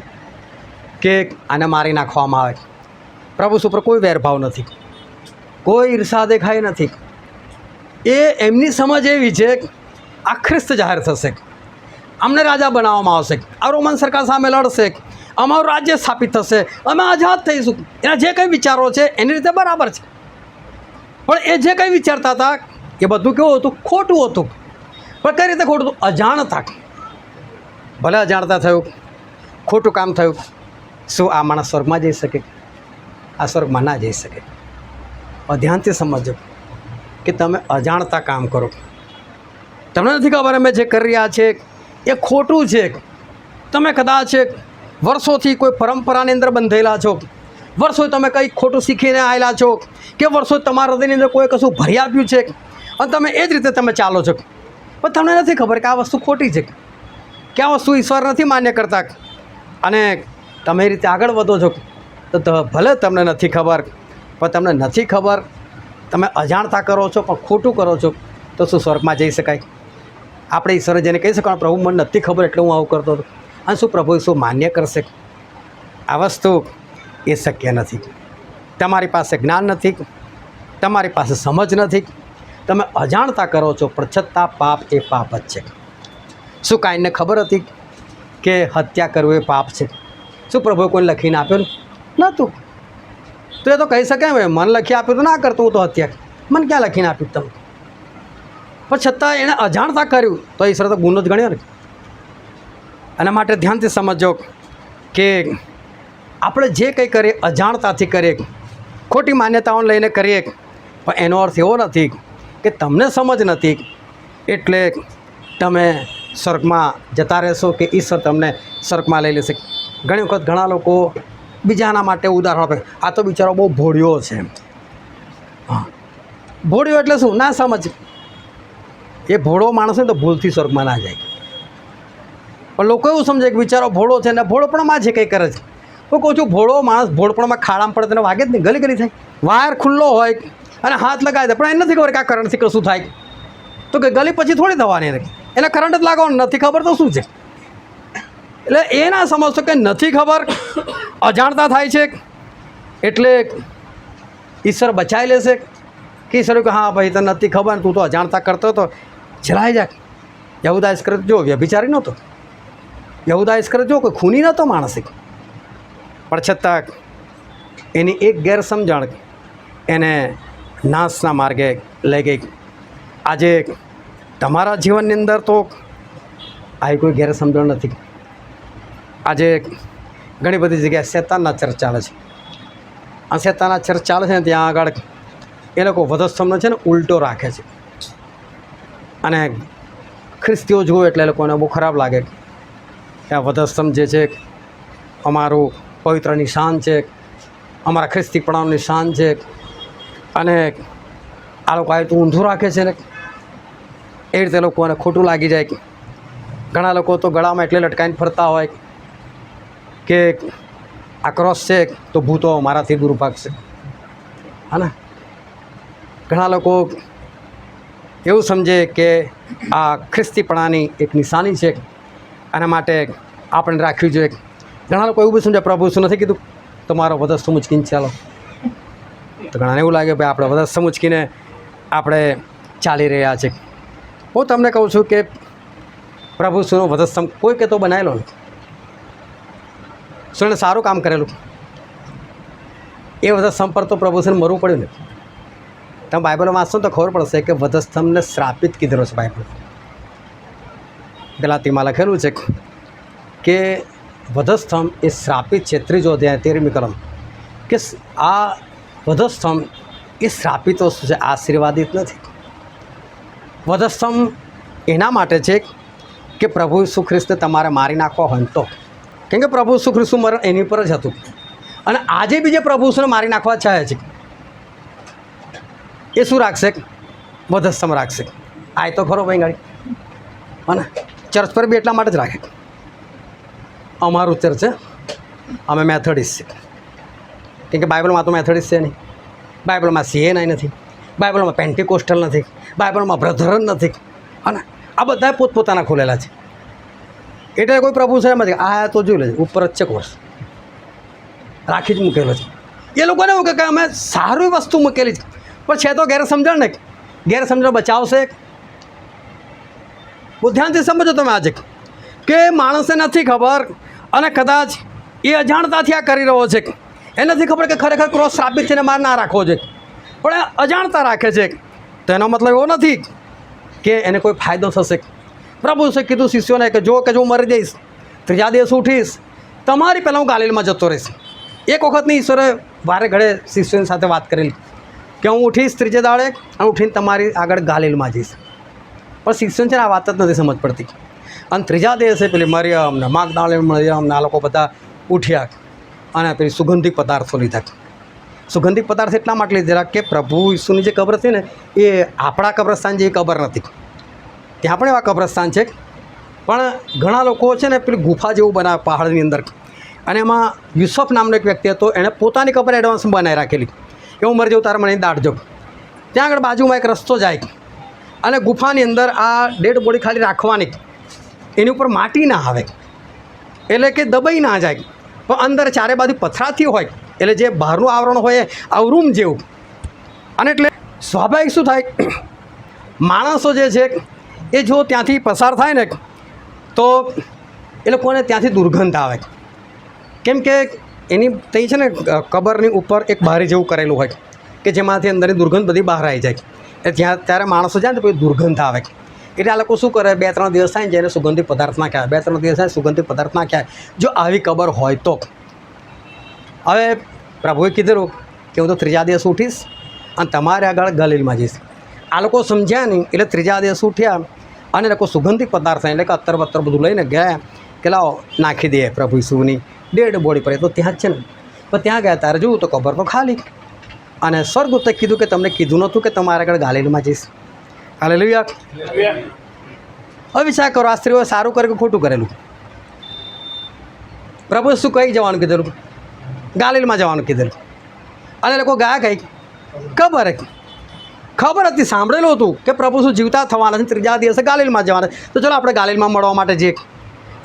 કે આને મારી નાખવામાં આવે. પ્રભુ ઉપર કોઈ વેરભાવ નથી, કોઈ ઈર્ષા દેખાઈ નથી. એ એમની સમજ એવી છે આ ખ્રિસ્ત જાહેર થશે, અમને રાજા બનાવવામાં આવશે, આ રોમન સરકાર સામે લડશે, અમારું રાજ્ય સ્થાપિત થશે, અમે આઝાદ થઈશું. એના જે કંઈ વિચારો છે એની રીતે બરાબર છે. પણ એ જે કંઈ વિચારતા હતા એ બધું કેવું હતું? ખોટું હતું. પણ કઈ રીતે ખોટું હતું? અજાણતા. ભલે અજાણતા થયું, ખોટું કામ થયું. શું આ માણસ સ્વર્ગમાં જઈ શકે? આ સ્વર્ગમાં ના જઈ શકે. ધ્યાનથી સમજો કે તમે અજાણતા કામ કરો. તમને નથી ખબર અમે જે કરી રહ્યા છે એ ખોટું છે. તમે કદાચ વર્ષોથી કોઈ પરંપરાની અંદર બંધાયેલા છો, વર્ષોથી તમે કંઈક ખોટું શીખીને આવેલા છો, કે વર્ષો તમારા હૃદયની અંદર કોઈ કશું ભરી આપ્યું છે અને તમે એ જ રીતે તમે ચાલો છો. પણ તમને નથી ખબર કે આ વસ્તુ ખોટી છે, કે આ વસ્તુ ઈશ્વર નથી માન્ય કરતા, અને તમે એ રીતે આગળ વધો છો. તો ભલે તમને નથી ખબર, પણ તમને નથી ખબર, તમે અજાણતા કરો છો પણ ખોટું કરો છો, તો શું સ્વર્ગમાં જઈ શકાય? આપણે ઈશ્વરે જેને કહી શકવાનું પ્રભુ મને નથી ખબર એટલે હું આવું કરતો હતો, અને શું પ્રભુ શું માન્ય કરશે? આ વસ્તુ એ શક્ય નથી. તમારી પાસે જ્ઞાન નથી, તમારી પાસે સમજ નથી, તમે અજાણતા કરો છો, પણ છતાં પાપ એ પાપ જ છે. શું કાંઈને ખબર હતી કે હત્યા કરવું એ પાપ છે? શું પ્રભુએ કોઈને લખીને આપેલું નહોતું? તો એ તો કહી શકે એમ, મન લખી આપ્યું તો ના કરતો હું તો હત્યા, મને ક્યાં લખીને આપ્યું તમે? પણ છતાં એણે અજાણતા કર્યું તો ઈશ્વરે તો ગુનો જ ગણ્યો ને. અને માટે ધ્યાનથી સમજો કે આપણે જે કંઈ કરીએ અજાણતાથી કરીએ, ખોટી માન્યતાઓને લઈને કરીએ, પણ એનો અર્થ એવો નથી કે તમને સમજ નથી એટલે તમે સ્વર્ગમાં જતા રહેશો કે ઈશ્વર તમને સ્વર્ગમાં લઈ લેશે. ઘણી વખત ઘણા લોકો બીજાના માટે ઉદાહરણ આપે, આ તો બિચારો બહુ ભોળિયો છે. હા, ભોળિયો એટલે શું? ના સમજ. એ ભોળો માણસ ને તો ભૂલથી સ્વર્ગમાં ના જાય. પણ લોકો એવું સમજે કે બિચારો ભોળો છે ને ભોળપણમાં જે કંઈ કરે છે. હું કહું છું ભોળો માણસ ભોળપણમાં ખાડામાં પડે તેને વાગે જ નહીં, ગલી ગલી થાય. વાયર ખુલ્લો હોય અને હાથ લગાવી દે, પણ એને નથી ખબર કે આ કરંટથી કશું થાય, તો કે ગલી પછી થોડી થવાની એને કરંટ જ લાગવાનું નથી ખબર તો શું છે. એટલે એ ના સમજતો કે નથી ખબર, અજાણતા થાય છે એટલે ઈશ્વર બચાવી લેશે. કે ઈશ્વર કે હા ભાઈ તને નથી ખબર, તું તો અજાણતા કરતો હતો, ચલાઈ જા. યહૂદા ઇસ્કરિયોત જો વ્યભિચારી નહોતો, યહૂદા ઇસ્કરિયોત જો કોઈ ખૂની નહોતો માણસ, પણ છતાં એની એક ગેરસમજણ એને નાશના માર્ગે લઈ ગઈ. આજે તમારા જીવનની અંદર તો આવી કોઈ ગેરસમજણ નથી. આજે ઘણી બધી જગ્યાએ શેતાનના ચર્ચ ચાલે છે અને શેતાના ચર્ચ ચાલે છે ને ત્યાં આગળ એ લોકો વધસ્તંભને છે ને ઉલટો રાખે છે, અને ખ્રિસ્તીઓ જુએ એટલે એ લોકોને બહુ ખરાબ લાગે કે આ વધસ્તંભ જે છે અમારું પવિત્ર નિશાન છે, અમારા ખ્રિસ્તીપણાનું નિશાન છે, અને આ લોકો આ તો ઊંધું રાખે છે ને એ રીતે લોકોને ખોટું લાગી જાય. ઘણા લોકો તો ગળામાં એટલે લટકાઈને ફરતા હોય કે આ ક્રોસ છે તો ભૂતો મારાથી દૂર ભાગશે, હા ને. ઘણા લોકો એવું સમજે કે આ ખ્રિસ્તીપણાની એક નિશાની છે, આના માટે આપણે રાખવી જોઈએ. ઘણા લોકો એવું બી સમજે પ્રભુ શું નથી કીધું તમારો વધસ્તંભ ઉંચકીને ચાલો, તો ઘણાને એવું લાગે ભાઈ આપણે વધસ્તંભ ઉંચકીને આપણે ચાલી રહ્યા છે. હું તમને કહું છું કે પ્રભુ શુંનો વધસ્તંભ કોઈ કે તો બનાવેલો નથી, શું એને સારું કામ કરેલું એ વધસ્તંભ પર તો પ્રભુ શુંને મરવું પડ્યું ને. તમે બાઇબલમાં વાંચશો તો ખબર પડશે કે વધસ્તંભને શ્રાપિત કીધેલો છે બાઇબલ. ગલાતીમાં લખેલું છે કે વધસ્તંભ એ શ્રાપિત છે. 3 અધ્યાય 13મી કલમ કે આ વધસ્તંભ એ શ્રાપિત વસ્તુ છે, આશીર્વાદિત નથી. વધસ્તંભ એના માટે છે કે પ્રભુ ઈસુ ખ્રિસ્તને તમારે મારી નાખવા હોય તો, કેમ કે પ્રભુ ઈસુ ખ્રિસ્તનું મરણ એની પર જ હતું, અને આજે બી જે પ્રભુ ઈસુને મારી નાખવા ચાહે છે એ શું રાખશે? વધસ્તંભ રાખશે. આ તો ખરો ભાઈ ગાડી, અને ચર્ચ પર બી એટલા માટે જ રાખે. અમારું ચર્ચ છે, અમે મેથોડિસ્ટ છે, કેમ કે બાઇબલમાં તો મેથોડિસ્ટ છે નહીં, બાઇબલમાં સીએનઆઈ નથી, બાઇબલમાં પેન્ટિકોસ્ટલ નથી, બાઇબલમાં બ્રધરન નથી, અને આ બધા પોતપોતાના ખોલેલા છે. એટલે કોઈ પ્રભુ છે એમ નથી. આ તો જોઈ લેજો ઉપર જ છે કોર્સ રાખી જ મૂકેલો છે. એ લોકોને એવું કે અમે સારી વસ્તુ મૂકેલી છે, પણ છે તો ગેરસમજણ ને. ગેરસમજણ બચાવશે. બહુ ધ્યાનથી સમજો તમે આજે કે માણસને નથી ખબર, અને કદાચ એ અજાણતાથી આ કરી રહ્યો છે. એ નથી ખબર કે ખરેખર ક્રોસ શ્રાપિત છે ને મારે ના રાખવો જોઈએ, પણ એ અજાણતા રાખે છે. તો એનો મતલબ એવો નથી કે એને કોઈ ફાયદો થશે. પ્રભુએ કીધું શિષ્યોને કે જો હું મરી જઈશ, 3જા દિવસ ઉઠીશ, તમારી પહેલાં હું ગાલિલમાં જતો રહીશ. એક વખતની ઈશ્વરે વારે ઘડે શિષ્યોની સાથે વાત કરેલી કે હું ઉઠીશ 3જે દાડે અને ઉઠીને તમારી આગળ ગાલિલમાં જઈશ. પણ શિષ્યોને છે ને આ વાત જ નથી સમજ પડતી. અને 3જા દિવસે પેલી મરિયમ ને માગદાલેની મરિયમ ને આ લોકો બધા ઉઠ્યા અને પેલી સુગંધિક પદાર્થો લીધા. સુગંધિક પદાર્થ એટલા માટે લીધેલા કે પ્રભુ ઈસુની જે કબર હતી ને એ આપણા કબ્રસ્તાન જેવી કબર નથી. ત્યાં પણ એવા કબ્રસ્તાન છે, પણ ઘણા લોકો છે ને પેલી ગુફા જેવું બનાવે પહાડની અંદર, અને એમાં યુસફ નામનો એક વ્યક્તિ હતો, એણે પોતાની કબર એડવાન્સમાં બનાવી રાખેલી કે હું મરી જાઉં તારે મને દાટજો. ત્યાં આગળ બાજુમાં એક રસ્તો જાય, અને ગુફાની અંદર આ ડેડ બોડી ખાલી રાખવાની, એની ઉપર માટી ના આવે, એટલે કે દબાઈ ના જાય, પણ અંદર ચારે બાજુ પથરાથી હોય, એટલે જે બહારનું આવરણ હોય આવું રૂમ જેવું. અને એટલે સ્વાભાવિક શું થાય, માણસો જે છે એ જો ત્યાંથી પસાર થાય ને તો એ લોકોને ત્યાંથી દુર્ગંધ આવે, કેમ કે એની ત્યાં છે ને કબરની ઉપર એક બારી જેવું કરેલું હોય કે જેમાંથી અંદરની દુર્ગંધ બધી બહાર આવી જાય. એટલે ત્યારે માણસો જાય ને તો પછી દુર્ગંધ આવે. એટલે આ લોકો શું કરે, 2-3 દિવસ થાય ને જેને સુગંધિત પદાર્થ નાખ્યા, 2-3 દિવસ થાય સુગંધિત પદાર્થ નાખ્યા, જો આવી કબર હોય તો. હવે પ્રભુએ કીધેલું કે હું તો 3જા દિવસ ઉઠીશ અને તમારે આગળ ગલીલમાં જઈશ. આ લોકો સમજ્યા નહીં, એટલે 3જા દિવસ ઉઠ્યા અને લોકો સુગંધિત પદાર્થ એટલે કે અત્તર બત્તર બધું લઈને ગયા કે લાવો નાખી દે પ્રભુ ઈસુની ડેડ બોડી પર. એ તો ત્યાં જ છે ને, પણ ત્યાં ગયા ત્યારે જોયું તો કબર તો ખાલી. અને સ્વર્ગદૂતે કીધું કે તમને કીધું નહોતું કે તમારે આગળ ગાલિલમાં જઈશ. હાલેલુયા. હવે વિચાર કરો, આ સ્ત્રીઓએ સારું કર્યું કે ખોટું કરેલું? પ્રભુએ શું કઈ જવાનું કીધેલું? ગાલિલમાં જવાનું કીધેલું. અને લોકો ગયા કઈ ખબર હતી, સાંભળેલું હતું કે પ્રભુ શું જીવતા થવાના છે, 3જા દિવસે ગાલિલમાં જવાના, તો ચલો આપણે ગાલિલમાં મળવા માટે જઈએ.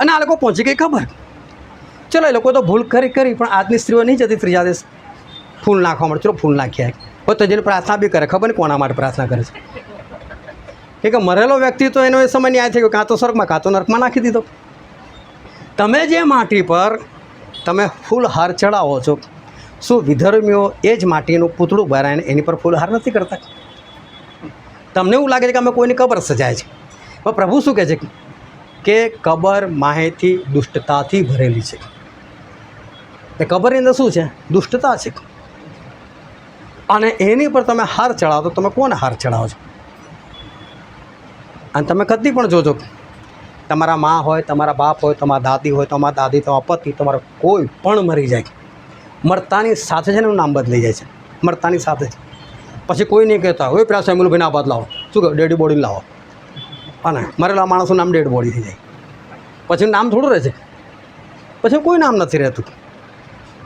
અને આ લોકો પહોંચી ગઈ ખબર. ચલો એ લોકો તો ભૂલ કરી, પણ આજની સ્ત્રીઓ નહીં જતી 3જા દિવસ ફૂલ નાખવા માટે. ચલો ફૂલ નાખ્યા, હોય તો જેને પ્રાર્થના બી કરે, ખબર નહીં કોના માટે પ્રાર્થના કરે છે, કે મરેલો વ્યક્તિ તો એનો એ સમય ન્યાય થઈ ગયો, કાં તો સ્વર્ગમાં કાં તો નર્કમાં નાખી દીધો. તમે જે માટી પર તમે ફૂલ હાર ચડાવો છો, શું વિધર્મીઓ એ જ માટીનું પૂતળું ભરાઈને એની પર ફૂલ હાર નથી કરતા? તમને એવું લાગે છે કે અમે કોઈની કબર સજાય છે, પણ પ્રભુ શું કહે છે કે કબર માહિતી દુષ્ટતાથી ભરેલી છે. એ કબરની અંદર શું છે? દુષ્ટતા છે. અને એની પર તમે હાર ચડાવો તો તમે કોને હાર ચડાવો છો? અને તમે કદી પણ જોજો, તમારા મા હોય, તમારા બાપ હોય, તમારા દાદી હોય, તમારા દાદી, તમારા પતિ, તમારો કોઈ પણ મરી જાય, મરતાની સાથે છે ને એનું નામ બદલાઈ જાય છે, મરતાની સાથે જ. પછી કોઈ નહીં કહેતા હોય પેલા સેમ્યુલભાઈને આ બદલાવો, શું કહો, ડેડ બોડી લાવો, અને મરેલા માણસનું નામ ડેડ બોડી થઈ જાય. પછી નામ થોડું રહે છે, પછી કોઈ નામ નથી રહેતું,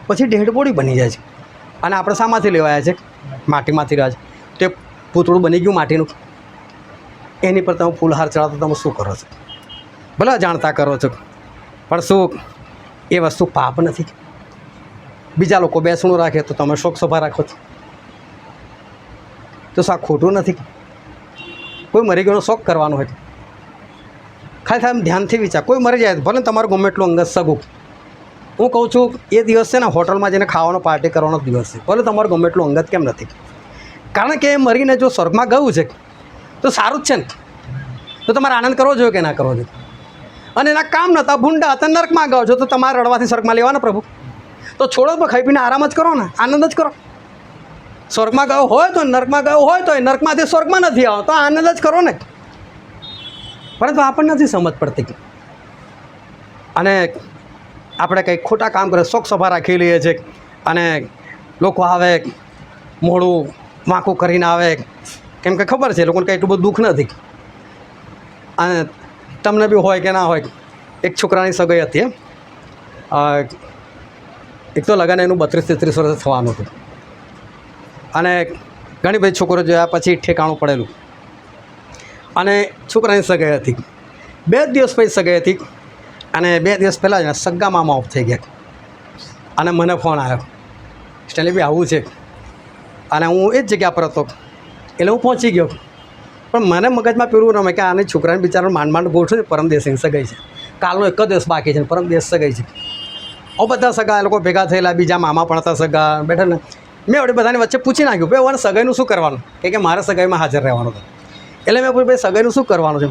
પછી ડેડ બોડી બની જાય છે. અને આપણે શામાંથી લેવાયા છે? માટીમાંથી રહ્યા છે. તે પૂતળું બની ગયું માટીનું, એની પર તમે ફૂલહાર ચડાવો તો તમે શું કરો છો? ભલે જાણતા કરો છો, પણ શું એ વસ્તુ પાપ નથી? બીજા લોકો બેસણું રાખે તો તમે શોક સભા રાખો છો, તો શું આ ખોટું નથી? કોઈ મરી ગયોનો શોખ કરવાનો હોય, ખાલી આમ ધ્યાનથી વિચાર. કોઈ મરી જાય ભલે તમારું ગમે એટલું અંગત સગું, હું કહું છું એ દિવસ છે ને હોટલમાં જઈને ખાવાનો પાર્ટી કરવાનો દિવસ છે, ભલે તમારું ગમે એટલું અંગત કેમ નથી, કારણ કે એ મરીને જો સ્વર્ગમાં ગયું છે તો સારું જ છે ને. તો તમારે આનંદ કરવો જોઈએ કે ના કરવો જોઈએ? અને એના કામ નહોતા, ભૂંડા હતા, નર્કમાં ગયો છો તો તમારે રડવાથી સ્વર્ગમાં લેવાના પ્રભુ? તો છોડો, તો ખાઈ પીને આરામ જ કરો ને, આનંદ જ કરો. સ્વર્ગમાં ગયો હોય તો, નર્કમાં ગયો હોય તો, નર્કમાંથી સ્વર્ગમાં નથી આવ્યો તો આનંદ જ કરો ને. પરંતુ આપણને નથી સમજ પડતી, અને આપણે કંઈક ખોટા કામ કરે, શોક સભા રાખી લઈએ છીએ, અને લોકો આવે મોઢું વાંકું કરીને આવે, કેમ કે ખબર છે લોકોને કંઈ એટલું બધું દુઃખ નથી. અને તમને બી હોય કે ના હોય, એક છોકરાની સગાઈ હતી, એક તો લગન એનું 32-33 વર્ષ થવાનું હતું, અને ઘણી બધી છોકરીઓ જોયા પછી ઠેકાણું પડેલું, અને છોકરાની સગાઈ હતી. 2 દિવસ પછી સગાઈ હતી, અને 2 દિવસ પહેલાં જ સગા મામા ઓફ થઈ ગયા, અને મને ફોન આવ્યો, સ્ટેલી ભાઈ આવું છે. અને હું એ જ જગ્યા પર હતો, એટલે હું પહોંચી ગયો. પણ મને મગજમાં પેલું રમે કે આની છોકરાને બિચારાને માંડ ગોઠવું છે, પરમ દિવસે સગાઈ છે, કાલનો એક જ દિવસ બાકી છે, પરમ દિવસ સગાઈ છે. હવે બધા સગા એ લોકો ભેગા થયેલા, બીજા મામા પણ હતા સગા બેઠા ને. મેં વળી બધાની વચ્ચે પૂછી નાખ્યું, ભાઈ હવે સગાઈનું શું કરવાનું? કે મારે સગાઈમાં હાજર રહેવાનું હતું. એટલે મેં પૂછ્યું, ભાઈ સગાઈનું શું કરવાનું છે?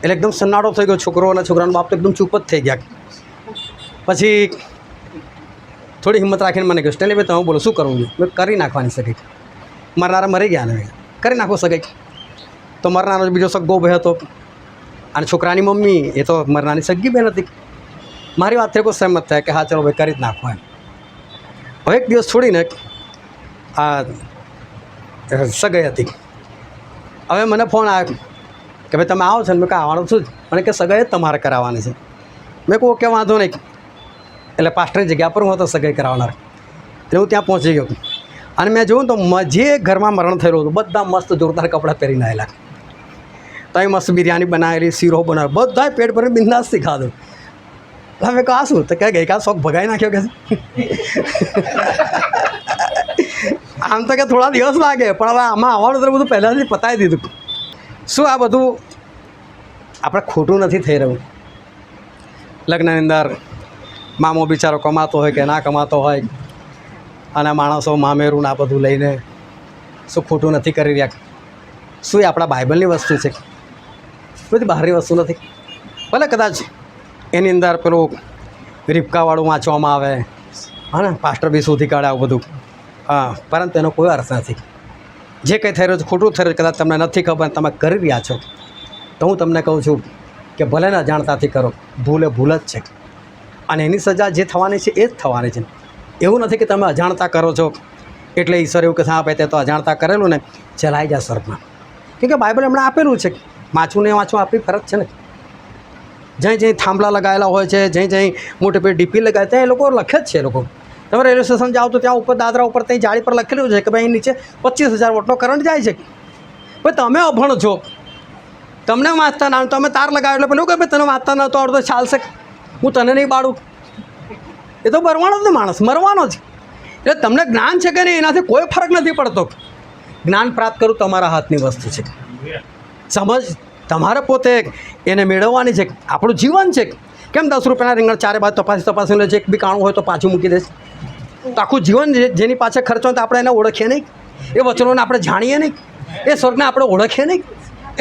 એટલે એકદમ સન્નાટો થઈ ગયો, છોકરો અને છોકરાનો બાપ તો એકદમ ચૂપ જ થઈ ગયા. પછી થોડી હિંમત રાખીને મને કહ્યું, સ્ટેલી ભાઈ તમે બોલો શું કરવું જોઈએ? મેં કરી નાખવાની સગાઈ, મરનારા મરી ગયા ને કરી નાખો સગાઈ. તો મરનારો બીજો સગ્ગો ભાઈ હતો, અને છોકરાની મમ્મી એ તો મરનારની સગ્ગી બહેન હતી. મારી વાતથી કોઈ સહેમત થાય કે હા ચલો ભાઈ કરી જ નાખો એમ. હવે એક દિવસ છોડીને આ સગાઈ હતી. હવે મને ફોન આવ્યો કે ભાઈ તમે આવો છો ને? મેં કહે આવવાનું છું જ. મને કે સગાઈ જ તમારે કરાવવાની છે. મેં કહું કે વાંધો નહીં. એટલે પાસ્ટરની જગ્યા પર હું હતો સગાઈ કરાવનાર, એટલે હું ત્યાં પહોંચી ગયો. અને મેં જોયું તો જે ઘરમાં મરણ થયેલું હતું બધા મસ્ત જોરદાર કપડાં પહેરીને આવેલા, તો મસ્ત બિરયાની બનાવેલી, શીરો બનાવ્યો, બધાએ પેટ ભરીને બિંદાસથી ખાધું. એટલે મેં કહું આ શું? તો કે ગઈકાલ શોખ ભગાઈ નાખ્યો કે આમ તો કે થોડા દિવસ લાગે, પણ હવે આમાં આવવાનું તો બધું પહેલાંથી પતાવી દીધું. શું આ બધું આપણે ખોટું નથી થઈ રહ્યું? લગ્નની અંદર મામો બિચારો કમાતો હોય કે ના કમાતો હોય, અને માણસો મામેરું આ બધું લઈને શું ખોટું નથી કરી રહ્યા? શું એ આપણા બાઇબલની વસ્તુ છે? બધી બહારની વસ્તુ નથી. ભલે કદાચ એની અંદર પેલું રીપકાવાળું વાંચવામાં આવે, હા ને, પાસ્ટર બી શોધી કાઢે આવું બધું, હા, પરંતુ એનો કોઈ અર્થ નથી. જે કંઈ થઈ રહ્યું છે ખોટું થઈ રહ્યું છે, કદાચ તમને નથી ખબર, તમે કરી રહ્યા છો, તો હું તમને કહું છું કે ભલે ને અજાણતાથી કરો, ભૂલ એ ભૂલ જ છે, અને એની સજા જે થવાની છે એ જ થવાની છે. એવું નથી કે તમે અજાણતા કરો છો એટલે ઈશ્વર એવું કે હા ભાઈ તે તો અજાણતા કરેલું ને ચલાઈ જા સ્વર્ગમાં. કેમ કે બાઇબલ એમણે આપેલું છે, વાંચવું ને વાંચવું આપણી ફરજ છે ને. જ્યાં જ્યાં થાંભલા લગાવેલા હોય છે, જ્યાં જ્યાં મોટી પેલી ડીપી લગાવે ત્યાં એ લોકો લખે જ છે. એ લોકો તમે રેલવે સ્ટેશન જાઓ તો ત્યાં ઉપર દાદરા ઉપર ત્યાં જાળી પર લખેલું છે કે ભાઈ નીચે 25,000 વોટનો કરંટ જાય છે. ભાઈ તમે અભણ છો, તમને વાંચતા ના, તમે તાર લગાવ્યો એટલે પેલું કે ભાઈ તને વાંચતા નહોતો આવડતો ચાલશે, હું તને નહીં બાળું. એ તો મરવાનો જ માણસ, મરવાનો જ. એટલે તમને જ્ઞાન છે કે નહીં એનાથી કોઈ ફરક નથી પડતો. જ્ઞાન પ્રાપ્ત કરવું તમારા હાથની વસ્તુ છે. સમજ તમારે પોતે એને મેળવવાની છે. આપણું જીવન છે. કેમ 10 રૂપિયાના રીંગણ ચારે બાજુ તપાસીને લે છે, એક બી કાણું હોય તો પાછું મૂકી દે છે. તો આખું જીવન જેની પાછળ ખર્ચો તો આપણે એને ઓળખીએ નહીં, એ વચનોને આપણે જાણીએ નહીં, એ સ્વર્ગને આપણે ઓળખીએ નહીં,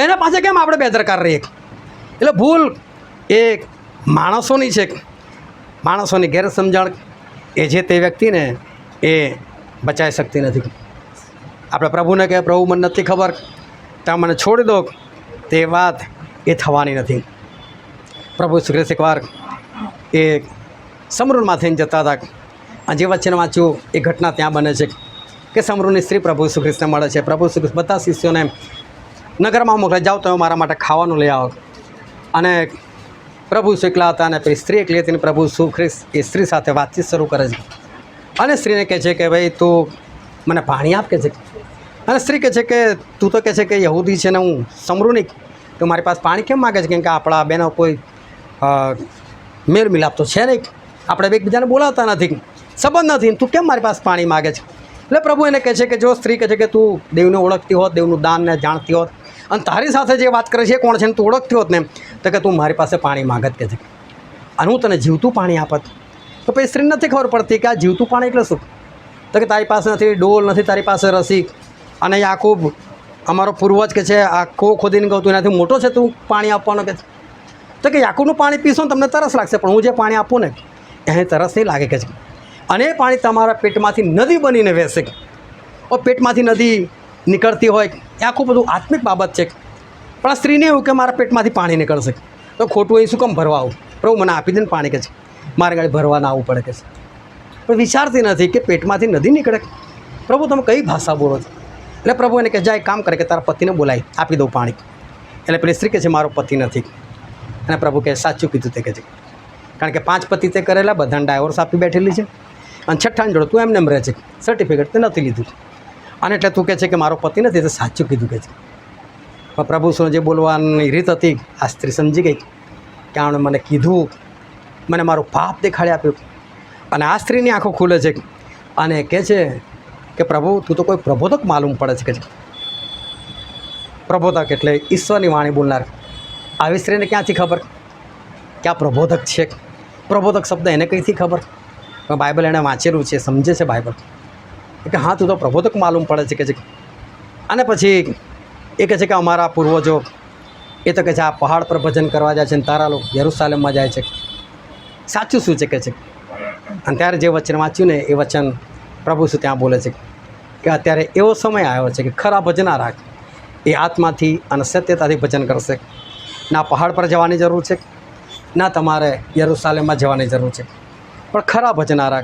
એના પાછળ કેમ આપણે બેદરકાર રહીએ? એટલે ભૂલ એ માણસોની છે, માણસોની ગેરસમજણ એ જે તે વ્યક્તિને એ બચાવી શકતી નથી. આપણે પ્રભુને કહે પ્રભુ મને નથી ખબર, તમે મને છોડી દો, તે વાત એ થવાની નથી. પ્રભુ ઈસુ ખ્રિસ્ત એકવાર એ સમરૂનમાંથી જતા હતા, અને જે વચ્ચે વાંચ્યું એ ઘટના ત્યાં બને છે કે સમરૂનની સ્ત્રી પ્રભુ ઈસુ ખ્રિસ્તને મળે છે. પ્રભુ ઈસુ ખ્રિસ્ત બધા શિષ્યોને નગરમાં મોકલે, જાઓ તમે મારા માટે ખાવાનું લઈ આવો. અને પ્રભુ ઈસુ એકલા હતા અને પેલી સ્ત્રી એકલી હતી. પ્રભુ ઈસુ ખ્રિસ્ત એ સ્ત્રી સાથે વાતચીત શરૂ કરે છે અને સ્ત્રીને કહે છે કે ભાઈ તું મને પાણી આપ, કે છે. અને સ્ત્રી કહે છે કે તું તો કહે છે કે યહૂદી છે ને હું સમરૂની, તો મારી પાસે પાણી કેમ માગે છે? કેમ કે આપણા બેનો કોઈ મેળ મિલાપ તો છે નહીં, આપણે એકબીજાને બોલાવતા નથી, સંબંધ નથી, તું કેમ મારી પાસે પાણી માગે છે? એટલે પ્રભુ એને કહે છે કે જો સ્ત્રી કહે છે કે તું દેવને ઓળખતી હોત, દેવનું દાનને જાણતી હોત, અને તારી સાથે જે વાત કરે છે એ કોણ છે ને તું ઓળખતી હોત ને, તો કે તું મારી પાસે પાણી માગત, કે છે, અને હું તને જીવતું પાણી આપત. તો પછી સ્ત્રીને નથી ખબર પડતી કે આ જીવતું પાણી એટલે શું. તો કે તારી પાસે નથી ડોલ, નથી તારી પાસે રસી, અને યાકૂબ અમારો પૂર્વજ કે છે આ ખો ખોદીને કહું તું એનાથી મોટો છે, તું પાણી આપવાનો કે છે. તો કે યાકૂબનું પાણી પીશો ને તમને તરસ લાગશે, પણ હું જે પાણી આપું ને એને તરસ નહીં લાગે, કે છે. અને એ પાણી તમારા પેટમાંથી નદી બનીને વહેશે. પેટમાંથી નદી નીકળતી હોય એ આખું બધું આત્મિક બાબત છે. પણ આ સ્ત્રીને એવું કે મારા પેટમાંથી પાણી નીકળશે, તો ખોટું અહીં શું કામ ભરવા આવું? પ્રભુ મને આપી દે ને પાણી, કે છે, મારે ગાડી ભરવા ના આવવું પડે, કે છે. પણ વિચારતી નથી કે પેટમાંથી નદી નીકળે. પ્રભુ તમે કઈ ભાષા બોલો છો? એટલે પ્રભુ એને કહે જાય કામ કરે કે તારા પતિને બોલાવી આપી દઉં પાણી. એટલે પેલી સ્ત્રી કહે છે મારો પતિ નથી. અને પ્રભુ કહે સાચું કીધું તે, કહે છે, કારણ કે 5 પતિ તે કરેલા બધાને ડાયવોર્સ આપી બેઠેલી છે, અને 6ઠ્ઠાને જોડે તું એમને એમ રહે છે, સર્ટિફિકેટ તે નથી લીધું, અને એટલે તું કહે છે કે મારો પતિ નથી, તો સાચું કીધું, કહે છે. પણ પ્રભુ શું જે બોલવાની રીત હતી આ સ્ત્રી સમજી ગઈ કે આણે મને કીધું, મને મારું પાપ દેખાડી આપ્યું. અને આ સ્ત્રીની આંખો ખુલે છે અને કહે છે કે પ્રભુ તું તો કોઈ પ્રબોધક માલુમ પડે છે, કે છે. પ્રબોધક એટલે ઈશ્વરની વાણી બોલનાર. આવી સ્ત્રીને ક્યાંથી ખબર કે આ પ્રબોધક છે? પ્રબોધક શબ્દ એને કંઈથી ખબર? પણ બાઇબલ એણે વાંચેલું છે, સમજે છે બાઇબલ, કે હા તું તો પ્રબોધક માલુમ પડે છે, કે છે. અને પછી એ કહે છે કે અમારા પૂર્વજો એ તો કહે છે આ પહાડ પર ભજન કરવા જાય છે, ને તારા લોકો યરુશાલેમમાં જાય છે. સાચું શું છે, કે છે. અને ત્યારે જે વચન વાંચ્યું ને એ વચન પ્રભુ શું ત્યાં બોલે છે કે અત્યારે એવો સમય આવ્યો છે કે ખરા ભજનારા એ આત્માથી અને સત્યતાથી ભજન કરશે. ના પહાડ પર જવાની જરૂર છે, ના તમારે યરુશાલેમમાં જવાની જરૂર છે, પણ ખરા ભજનારા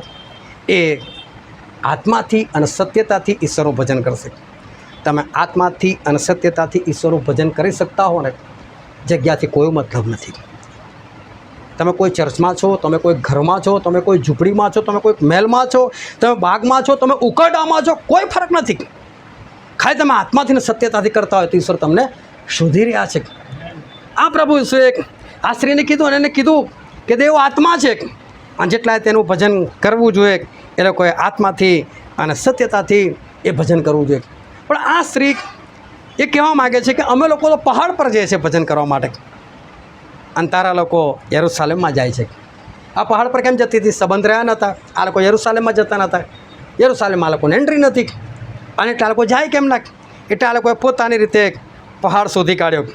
એ આત્માથી અને સત્યતાથી ઈશ્વરનું ભજન કરશે. તમે આત્માથી અને સત્યતાથી ઈશ્વરનું ભજન કરી શકતા હો ને, જગ્યાથી કોઈ મતલબ નથી. તમે કોઈ ચર્ચમાં છો, તમે કોઈ ઘરમાં છો, તમે કોઈ ઝૂંપડીમાં છો, તમે કોઈ મહેલમાં છો, તમે બાગમાં છો, તમે ઉકરડામાં છો, કોઈ ફરક નથી. ખાલી તમે આત્માથી ને સત્યતાથી કરતા હોય તો ઈશ્વર તમને શોધી રહ્યા છે. આ પ્રભુ ઈશ્વરે આ સ્ત્રીને કીધું અને એને કીધું કે દેવ આત્મા છે, અને જેટલાએ તેનું ભજન કરવું જોઈએ એ લોકોએ આત્માથી અને સત્યતાથી એ ભજન કરવું જોઈએ. પણ આ સ્ત્રી એ કહેવા માગે છે કે અમે લોકો તો પહાડ પર જઈએ છીએ ભજન કરવા માટે, અને તારા લોકો યરુશાલેમમાં જાય છે. આ પહાડ પર કેમ જતી હતી? સંબંધ રહ્યા નહોતા. આ લોકો યરુશાલેમમાં જતા નહોતા. યરુશાલેમમાં આ લોકોને એન્ટ્રી નથી, અને એટલે આ લોકો જાય કેમ ના? એટલે આ લોકોએ પોતાની રીતે પહાડ શોધી કાઢ્યો.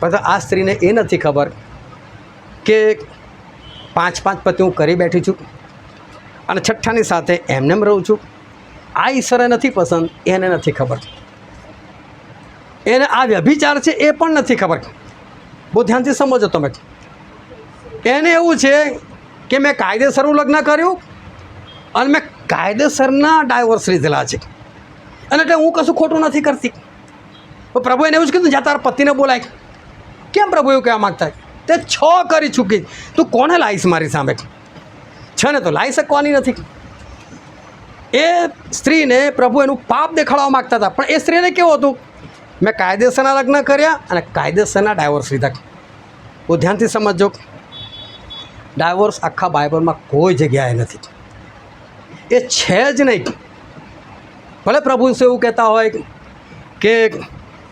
પણ આ સ્ત્રીને એ નથી ખબર કે 5 પતિ હું કરી બેઠી છું, અને 6ઠ્ઠાની સાથે એમનેમ રહું છું. આ ઈશ્વરે નથી પસંદ, એને નથી ખબર. એને આ વ્યભિચાર છે એ પણ નથી ખબર. બહુ ધ્યાનથી સમજો તમે. એને એવું છે કે મેં કાયદેસરનું લગ્ન કર્યું અને મેં કાયદેસરના ડાયવોર્સ લીધેલા છે, અને એટલે હું કશું ખોટું નથી કરતી. તો પ્રભુ એને એવું જ કીધું જ્યાં તારા પતિને બોલાય. કેમ પ્રભુ એવું કહેવા માગતા? તે 6 કરી ચૂકી, તું કોને લાવીશ મારી સામે? છે ને તો લાવી શકવાની નથી. એ સ્ત્રીને પ્રભુ એનું પાપ દેખાડવા માગતા હતા, પણ એ સ્ત્રીને કેવું હતું? મેં કાયદેસરના લગ્ન કર્યા અને કાયદેસરના ડાયવોર્સ લીધા. બહુ ધ્યાનથી સમજો. ડાયવોર્સ આખા બાઇબલમાં કોઈ જગ્યાએ નથી. એ છે જ નહીં. ભલે પ્રભુ એવું કહેતા હોય કે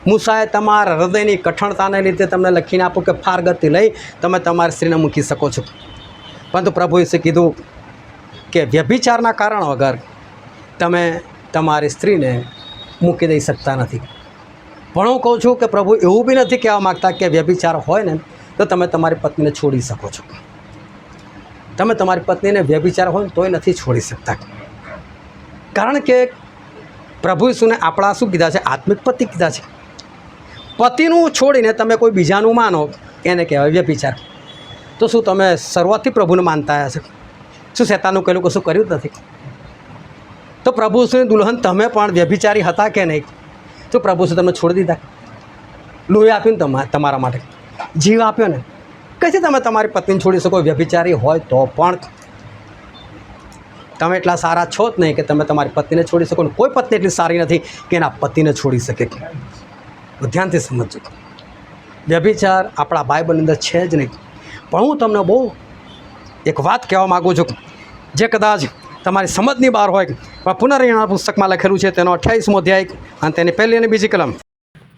મૂસાએ તમારા હૃદયની કઠણતાને લીધે તમને લખીને આપો કે ફારગતી લઈ તમે તમારી સ્ત્રીને મૂકી શકો છો, પરંતુ પ્રભુ ઈસુએ કીધું કે વ્યભિચારના કારણ વગર તમે તમારી સ્ત્રીને મૂકી દઈ શકતા નથી. પણ હું કહું છું કે પ્રભુ એવું બી નથી કહેવા માગતા કે વ્યભિચાર હોય ને તો તમે તમારી પત્નીને છોડી શકો છો. તમે તમારી પત્નીને વ્યભિચાર હોય ને તોય નથી છોડી શકતા, કારણ કે પ્રભુ ઈસુને આપણા શું કીધા છે? આત્મિક પતિ કીધા છે. પતિનું છોડીને તમે કોઈ બીજાનું માનો એને કહેવાય વ્યભિચાર. તો શું તમે શરૂઆતથી પ્રભુને માનતા આવ્યા છો? શું શેતાનનું કહેલું કશું કર્યું જ નથી? તો પ્રભુ ઈસુની દુલ્હન તમે પણ વ્યભિચારી હતા કે નહીં? તો પ્રભુ ઈસુ તમને છોડી દીધા? લોહી આપ્યું ને તમારા માટે, જીવ આપ્યો ને, કઈથી તમે તમારી પત્નીને છોડી શકો? વ્યભિચારી હોય તો પણ તમે એટલા સારા છો જ નહીં કે તમે તમારી પત્નીને છોડી શકો. કોઈ પત્ની એટલી સારી નથી કે એના પતિને છોડી શકે. ધ્યાનથી સમજજો, વ્યભિચાર આપણા બાઇબલની અંદર છે જ નહીં. પણ હું તમને બહુ એક વાત કહેવા માગું છું જે કદાચ તમારી સમજની બહાર હોય. પણ પુનર્નિર્માણ પુસ્તકમાં લખેલું છે, તેનો 28મો અધ્યાય અને તેની પહેલી અને બીજી કલમ.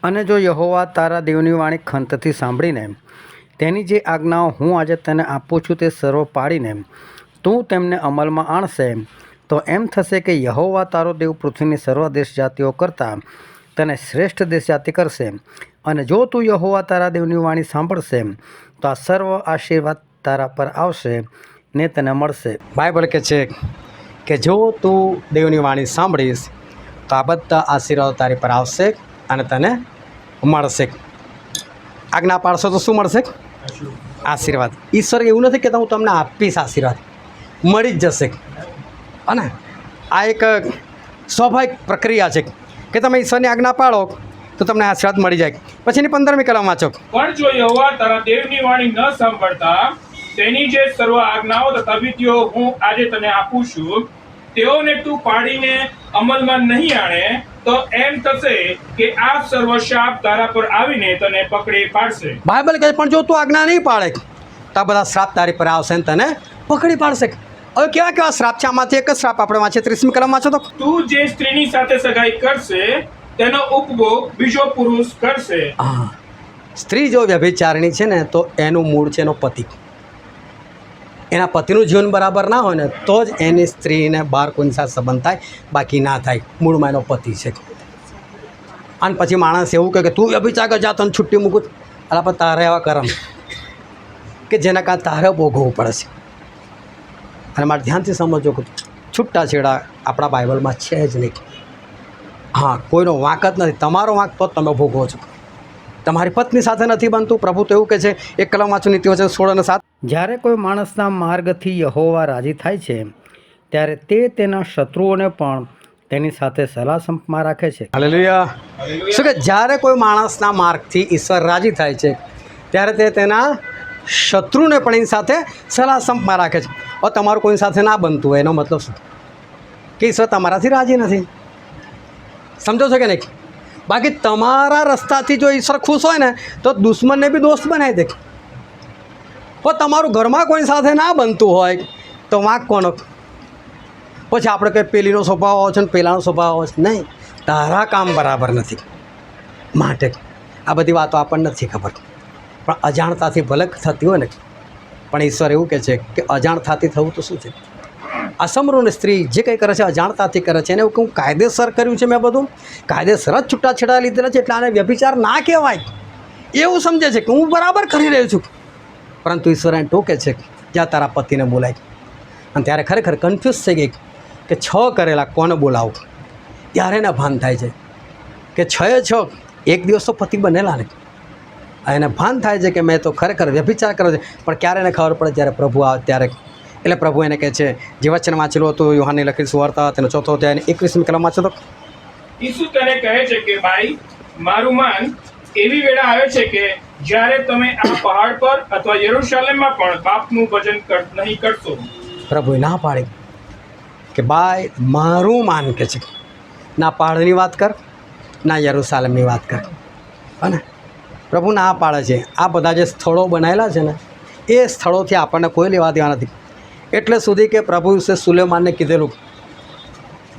અને જો યહોવા તારા દેવની વાણી ખંતથી સાંભળીને તેની જે આજ્ઞાઓ હું આજે તને આપું છું તે સર્વ પાડીને તું તેમને અમલમાં આણશે, તો એમ થશે કે યહોવા તારો દેવ પૃથ્વીની સર્વ દેશ જાતિઓ કરતાં તને શ્રેષ્ઠ દેશ જાતિ કરશે. અને જો તું યહોવા તારા દેવની વાણી સાંભળશે તો આ સર્વ આશીર્વાદ તારા પર આવશે ને તને મળશે. બાઇબલ કહે છે કે જો તું દેવની વાણી સાંભળીશ તો આ બધા આશીર્વાદો તારી પર આવશે અને તને મળશે. આજ્ઞા પાડશો તો શું મળશે? આશીર્વાદ. ઈશ્વર એવું નથી કહેતા હું તમને આપીશ આશીર્વાદ, મળી જ જશે. અને આ એક સ્વાભાવિક પ્રક્રિયા છે કે તમે ઈશ્વરની આજ્ઞા પાડો તો તમને આશીર્વાદ મળી જાય. પછીની 15મી કલમ વાંચો. પણ જો યહોવા તારા દેવની વાણી ન સાંભળતા તેની જે સર્વ આજ્ઞાઓ તથા વિધિઓ હું આજે તને આપું છું તેઓને તું પાડીને અમલમાં નહીં આણે, તો એમ થશે કે આ સર્વ શાપ તારા પર આવીને તને પકડી પાડશે. બાઇબલ કહે પણ જો તું આજ્ઞા નહીં પાડે તો આ બધા શ્રાપ તારી પર આવશે અને તને પકડી પાડશે. હવે કેવા કેવા શ્રાપ છે? આમાંથી એક જ શ્રાપ આપણે વાંચીએ. 30મી કલમ વાંચો તો. તું જે સ્ત્રીની સાથે સગાઈ કરશે તેનો ઉપભોગ બીજો પુરુષ કરશે. હા, સ્ત્રી જો વ્યભિચારિણી છે ને તો એનું મૂળ છે એનો પતિ. એના પતિનું જીવન બરાબર ના હોય ને તો જ એની સ્ત્રીને બહાર કોઈની સાથે સંબંધ થાય, બાકી ના થાય. મૂળમાં એનો પતિ છે. અને પછી માણસ એવું કહે કે તું વ્યભિચાર કર, જા તને છુટ્ટી મૂકું. અલા પણ તારે એવા કરમ કે જેના કારણે તારે ભોગવવું પડે છે. અને મારે ધ્યાનથી સમજો કે છૂટાછેડા આપણા બાઇબલમાં છે જ નહીં. હા, કોઈનો વાંક જ નથી. તમારો વાંક તો જ તમે ભોગવો છો. તમારી પત્ની સાથે નથી બનતું. પ્રભુ તો એવું કહે છે, એક કલમ વાંચો નીતિવચન 16 અને 7. જ્યારે કોઈ માણસના માર્ગથી યહોવા રાજી થાય છે ત્યારે તે તેના શત્રુઓને પણ તેની સાથે સલાહ સંપમાં રાખે છે. હાલેલુયા. શું કે જ્યારે કોઈ માણસના માર્ગથી ઈશ્વર રાજી થાય છે ત્યારે તે તેના શત્રુને પણ એની સાથે સલાહ સંપમાં રાખે છે. હવે તમારું કોઈ સાથે ના બનતું હોય એનો મતલબ શું? કે ઈશ્વર તમારાથી રાજી નથી. સમજો છો કે નહીં? બાકી તમારા રસ્તાથી જો ઈશ્વર ખુશ હોય ને તો દુશ્મનને બી દોસ્ત બનાવી દે. પણ તમારું ઘરમાં કોઈ સાથે ના બનતું હોય તો વાંક કોનો? પછી આપણે કંઈ પેલીનો સ્વભાવ આવે છે ને પેલાનો સ્વભાવ આવે છે. નહીં, તારા કામ બરાબર નથી માટે આ બધી વાતો આપણને નથી ખબર. પણ અજાણતાથી ભલે થતી હોય ને, પણ ઈશ્વર એવું કહે છે કે અજાણતાથી થવું તો શું છે? અસમરૂની સ્ત્રી જે કંઈ કરે છે અજાણતાથી કરે છે. એને એવું હું કાયદેસર કર્યું છે, મેં બધું કાયદેસર જ છૂટાછેડા લીધેલા છે એટલે આને વ્યભિચાર ના કહેવાય એવું સમજે છે કે હું બરાબર કરી રહ્યો છું. પરંતુ ઈશ્વર એને ટોકે છે જ્યાં તારા પતિને બોલાય. અને ત્યારે ખરેખર કન્ફ્યુઝ થઈ ગઈ કે 6 કરેલા કોને બોલાવું. ત્યારે એને ભાન થાય છે કે 6 એક દિવસ તો પતિ બનેલા ને. એને ભાન થાય છે કે મેં તો ખરેખર વ્યભિચાર કર્યો છે. પણ ક્યારે એને ખબર પડે? જ્યારે પ્રભુ આવે ત્યારે. એટલે પ્રભુ એને કહે છે, જે વચન વાંચેલું હતું યોહાનની લખેલી સુવાર્તા તેનો 4થો અધ્યાય 21મી કલમ વાંચો તો. ઈસુ તેને કહે છે કે ભાઈ મારું માન, એવી વેળા આવે છે કે જ્યારે તમે આ પહાડ પર અથવા યરૂશાલેમમાં પણ બાપનું ભજન નહીં કરશો. પ્રભુએ ના પાડી કે ભાઈ મારું માન કે છે. ના પહાડની વાત કર, ના યરૂશાલેમની વાત કર. અને પ્રભુ ના પાડે છે. આ બધા જે સ્થળો બનાવેલા છે ને એ સ્થળોથી આપણને કોઈ લેવા દેવા નથી. એટલે સુધી કે પ્રભુ વિશે સુલેમાનને કીધેલું,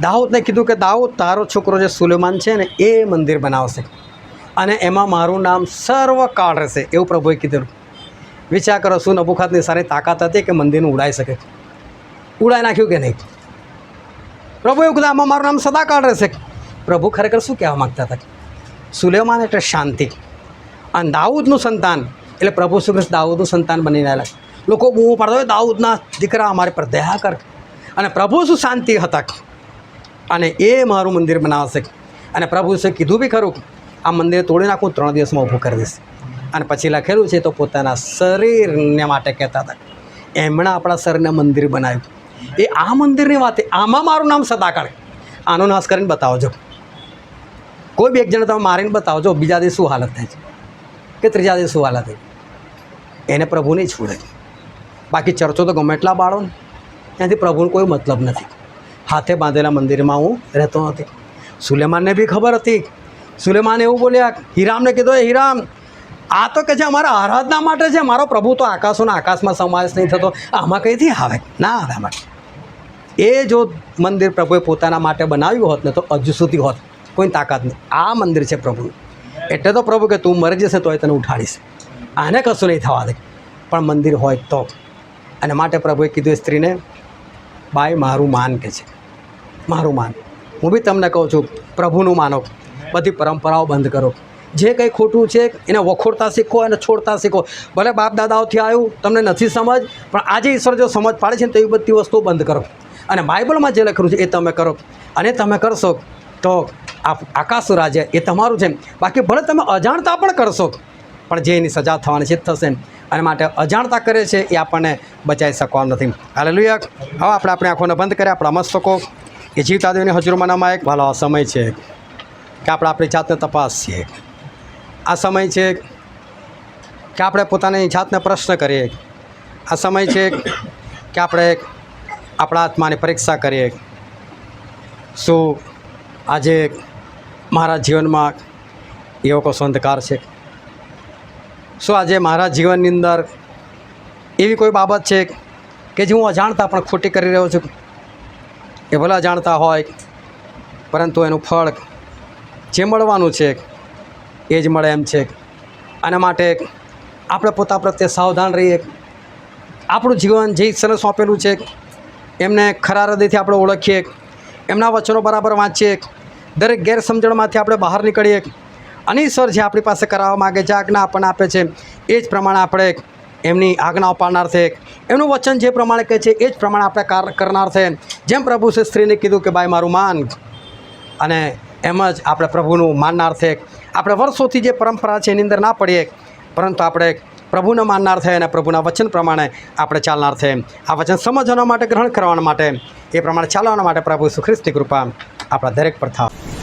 દાઉદને કીધું કે દાઉદ તારો છોકરો જે સુલેમાન છે ને એ મંદિર બનાવશે અને એમાં મારું નામ સર્વકાળ રહેશે, એવું પ્રભુએ કીધેલું. વિચાર કરો, શું નબુખાદની સારી તાકાત હતી કે મંદિરનું ઉડાઈ શકે? ઉડાઈ નાખ્યું કે નહીં? પ્રભુ એવું કીધું આમાં મારું નામ સદાકાળ રહેશે. પ્રભુ ખરેખર શું કહેવા માગતા હતા? સુલેમાન એટલે શાંતિ, અને દાઉદનું સંતાન એટલે પ્રભુ શ્રી કૃષ્ણ દાઉદનું સંતાન બનીને આવેલા. લોકો બૂમો પાડતા હોય દાઉદના દીકરા અમારી પર દયા કર. અને પ્રભુ શું શાંતિ હતા અને એ મારું મંદિર બનાવશે. અને પ્રભુએ કીધું બી ખરું, આ મંદિર તોડી નાખું 3 દિવસમાં ઊભું કરી દઈશ. અને પછી લખેલું છે તો પોતાના શરીરને માટે કહેતા હતા. એમણે આપણા શરીરને મંદિર બનાવ્યું. એ આ મંદિરની વાત, આમાં મારું નામ સદાકાળ. આનો નાશ કરીને બતાવજો. કોઈ બી એક જણ તમે મારીને બતાવજો, બીજા દિવસ શું હાલત થાય છે કે ત્રીજા દિવસ શું હાલત થાય. એને પ્રભુ નહીં છોડે. બાકી ચર્ચો તો ગમે એટલા બાળો ને, ત્યાંથી પ્રભુનો કોઈ મતલબ નથી. હાથે બાંધેલા મંદિરમાં હું રહેતો નથી. સુલેમાનને બી ખબર હતી. સુલેમાન એવું બોલ્યા, હીરામને કીધું, એ હીરામ, આ તો કે છે અમારા આરાધના માટે છે, મારો પ્રભુ તો આકાશોના આકાશમાં સમાવેશ નહીં થતો, આમાં કંઈથી આવે? ના આવે આમાં. એ જો મંદિર પ્રભુએ પોતાના માટે બનાવ્યું હોત ને તો હજુ સુધી હોત. કોઈ તાકાત નહીં. આ મંદિર છે પ્રભુ. એટલે તો પ્રભુ કે તું મરી જશે તોય તને ઉઠાડીશ, આને કશું નહીં થવા દે. પણ મંદિર હોય તો. અને માટે પ્રભુએ કીધું સ્ત્રીને, બાઈ મારું માન કે છે, મારું માન. હું બી તમને કહું છું, પ્રભુનું માનો. બધી પરંપરાઓ બંધ કરો. જે કંઈ ખોટું છે એને વખોડતા શીખો, એને છોડતા શીખો. ભલે બાપ દાદાઓથી આવ્યું, તમને નથી સમજ, પણ આજે ઈશ્વર જો સમજ પાડે છે ને તો એ બધી વસ્તુઓ બંધ કરો. અને બાઇબલમાં જે લખેલું છે એ તમે કરો. અને તમે કરશો તો આકાશનું રાજ્ય એ તમારું છે. બાકી ભલે તમે અજાણતા પણ કરશો, પણ જે એની સજા થવાની છે થશે. અને માટે અજાણતા કરે છે એ આપણને બચાવી શકવાનું નથી. હાલેલુયા. હવે આપણી આંખોને બંધ કરે, આપણા મસ્તકો એ જીવતા દેવની હજુરમાં નામાં એક વાલો સમય છે કે આપણે આપણી જાતને તપાસીએ. આ સમય છે કે આપણે પોતાની જાતને પ્રશ્ન કરીએ. આ સમય છે કે આપણે આપણા આત્માની પરીક્ષા કરીએ. શું આજે મારા જીવનમાં એવો કશો અંધકાર છે? શું આજે મારા જીવનની અંદર એવી કોઈ બાબત છે કે જે હું અજાણતા પણ ખોટી કરી રહ્યો છું? એ ભલે અજાણતા હોય, પરંતુ એનું ફળ જે મળવાનું છે એ જ મળે એમ છે. અને માટે આપણે પોતા પ્રત્યે સાવધાન રહીએ. આપણું જીવન જે ઈશ્વરે સોંપેલું છે એમને ખરા હૃદયથી આપણે ઓળખીએ, એમના વચનો બરાબર વાંચીએ, દરેક ગેરસમજણમાંથી આપણે બહાર નીકળીએ. અને ઈશ્વર જે આપણી પાસે કરાવવા માગે છે, આજ્ઞા આપણને આપે છે, એ જ પ્રમાણે આપણે એમની આજ્ઞાઓ પાળનાર છે. એમનું વચન જે પ્રમાણે કહે છે એ જ પ્રમાણે આપણે કરનાર છે. જેમ પ્રભુ છે સ્ત્રીને કીધું કે ભાઈ મારું માન, અને એમ જ આપણે પ્રભુનું માનનાર છે. આપણે વર્ષોથી જે પરંપરા છે એની અંદર ના પડીએ, પરંતુ આપણે પ્રભુને માનનાર છે અને પ્રભુના વચન પ્રમાણે આપણે ચાલનાર છે. આ વચન સમજવા માટે, ગ્રહણ કરવા માટે, એ પ્રમાણે ચાલવા માટે પ્રભુ ઈસુ ખ્રિસ્તની કૃપા આપણા દરેક પર થાય.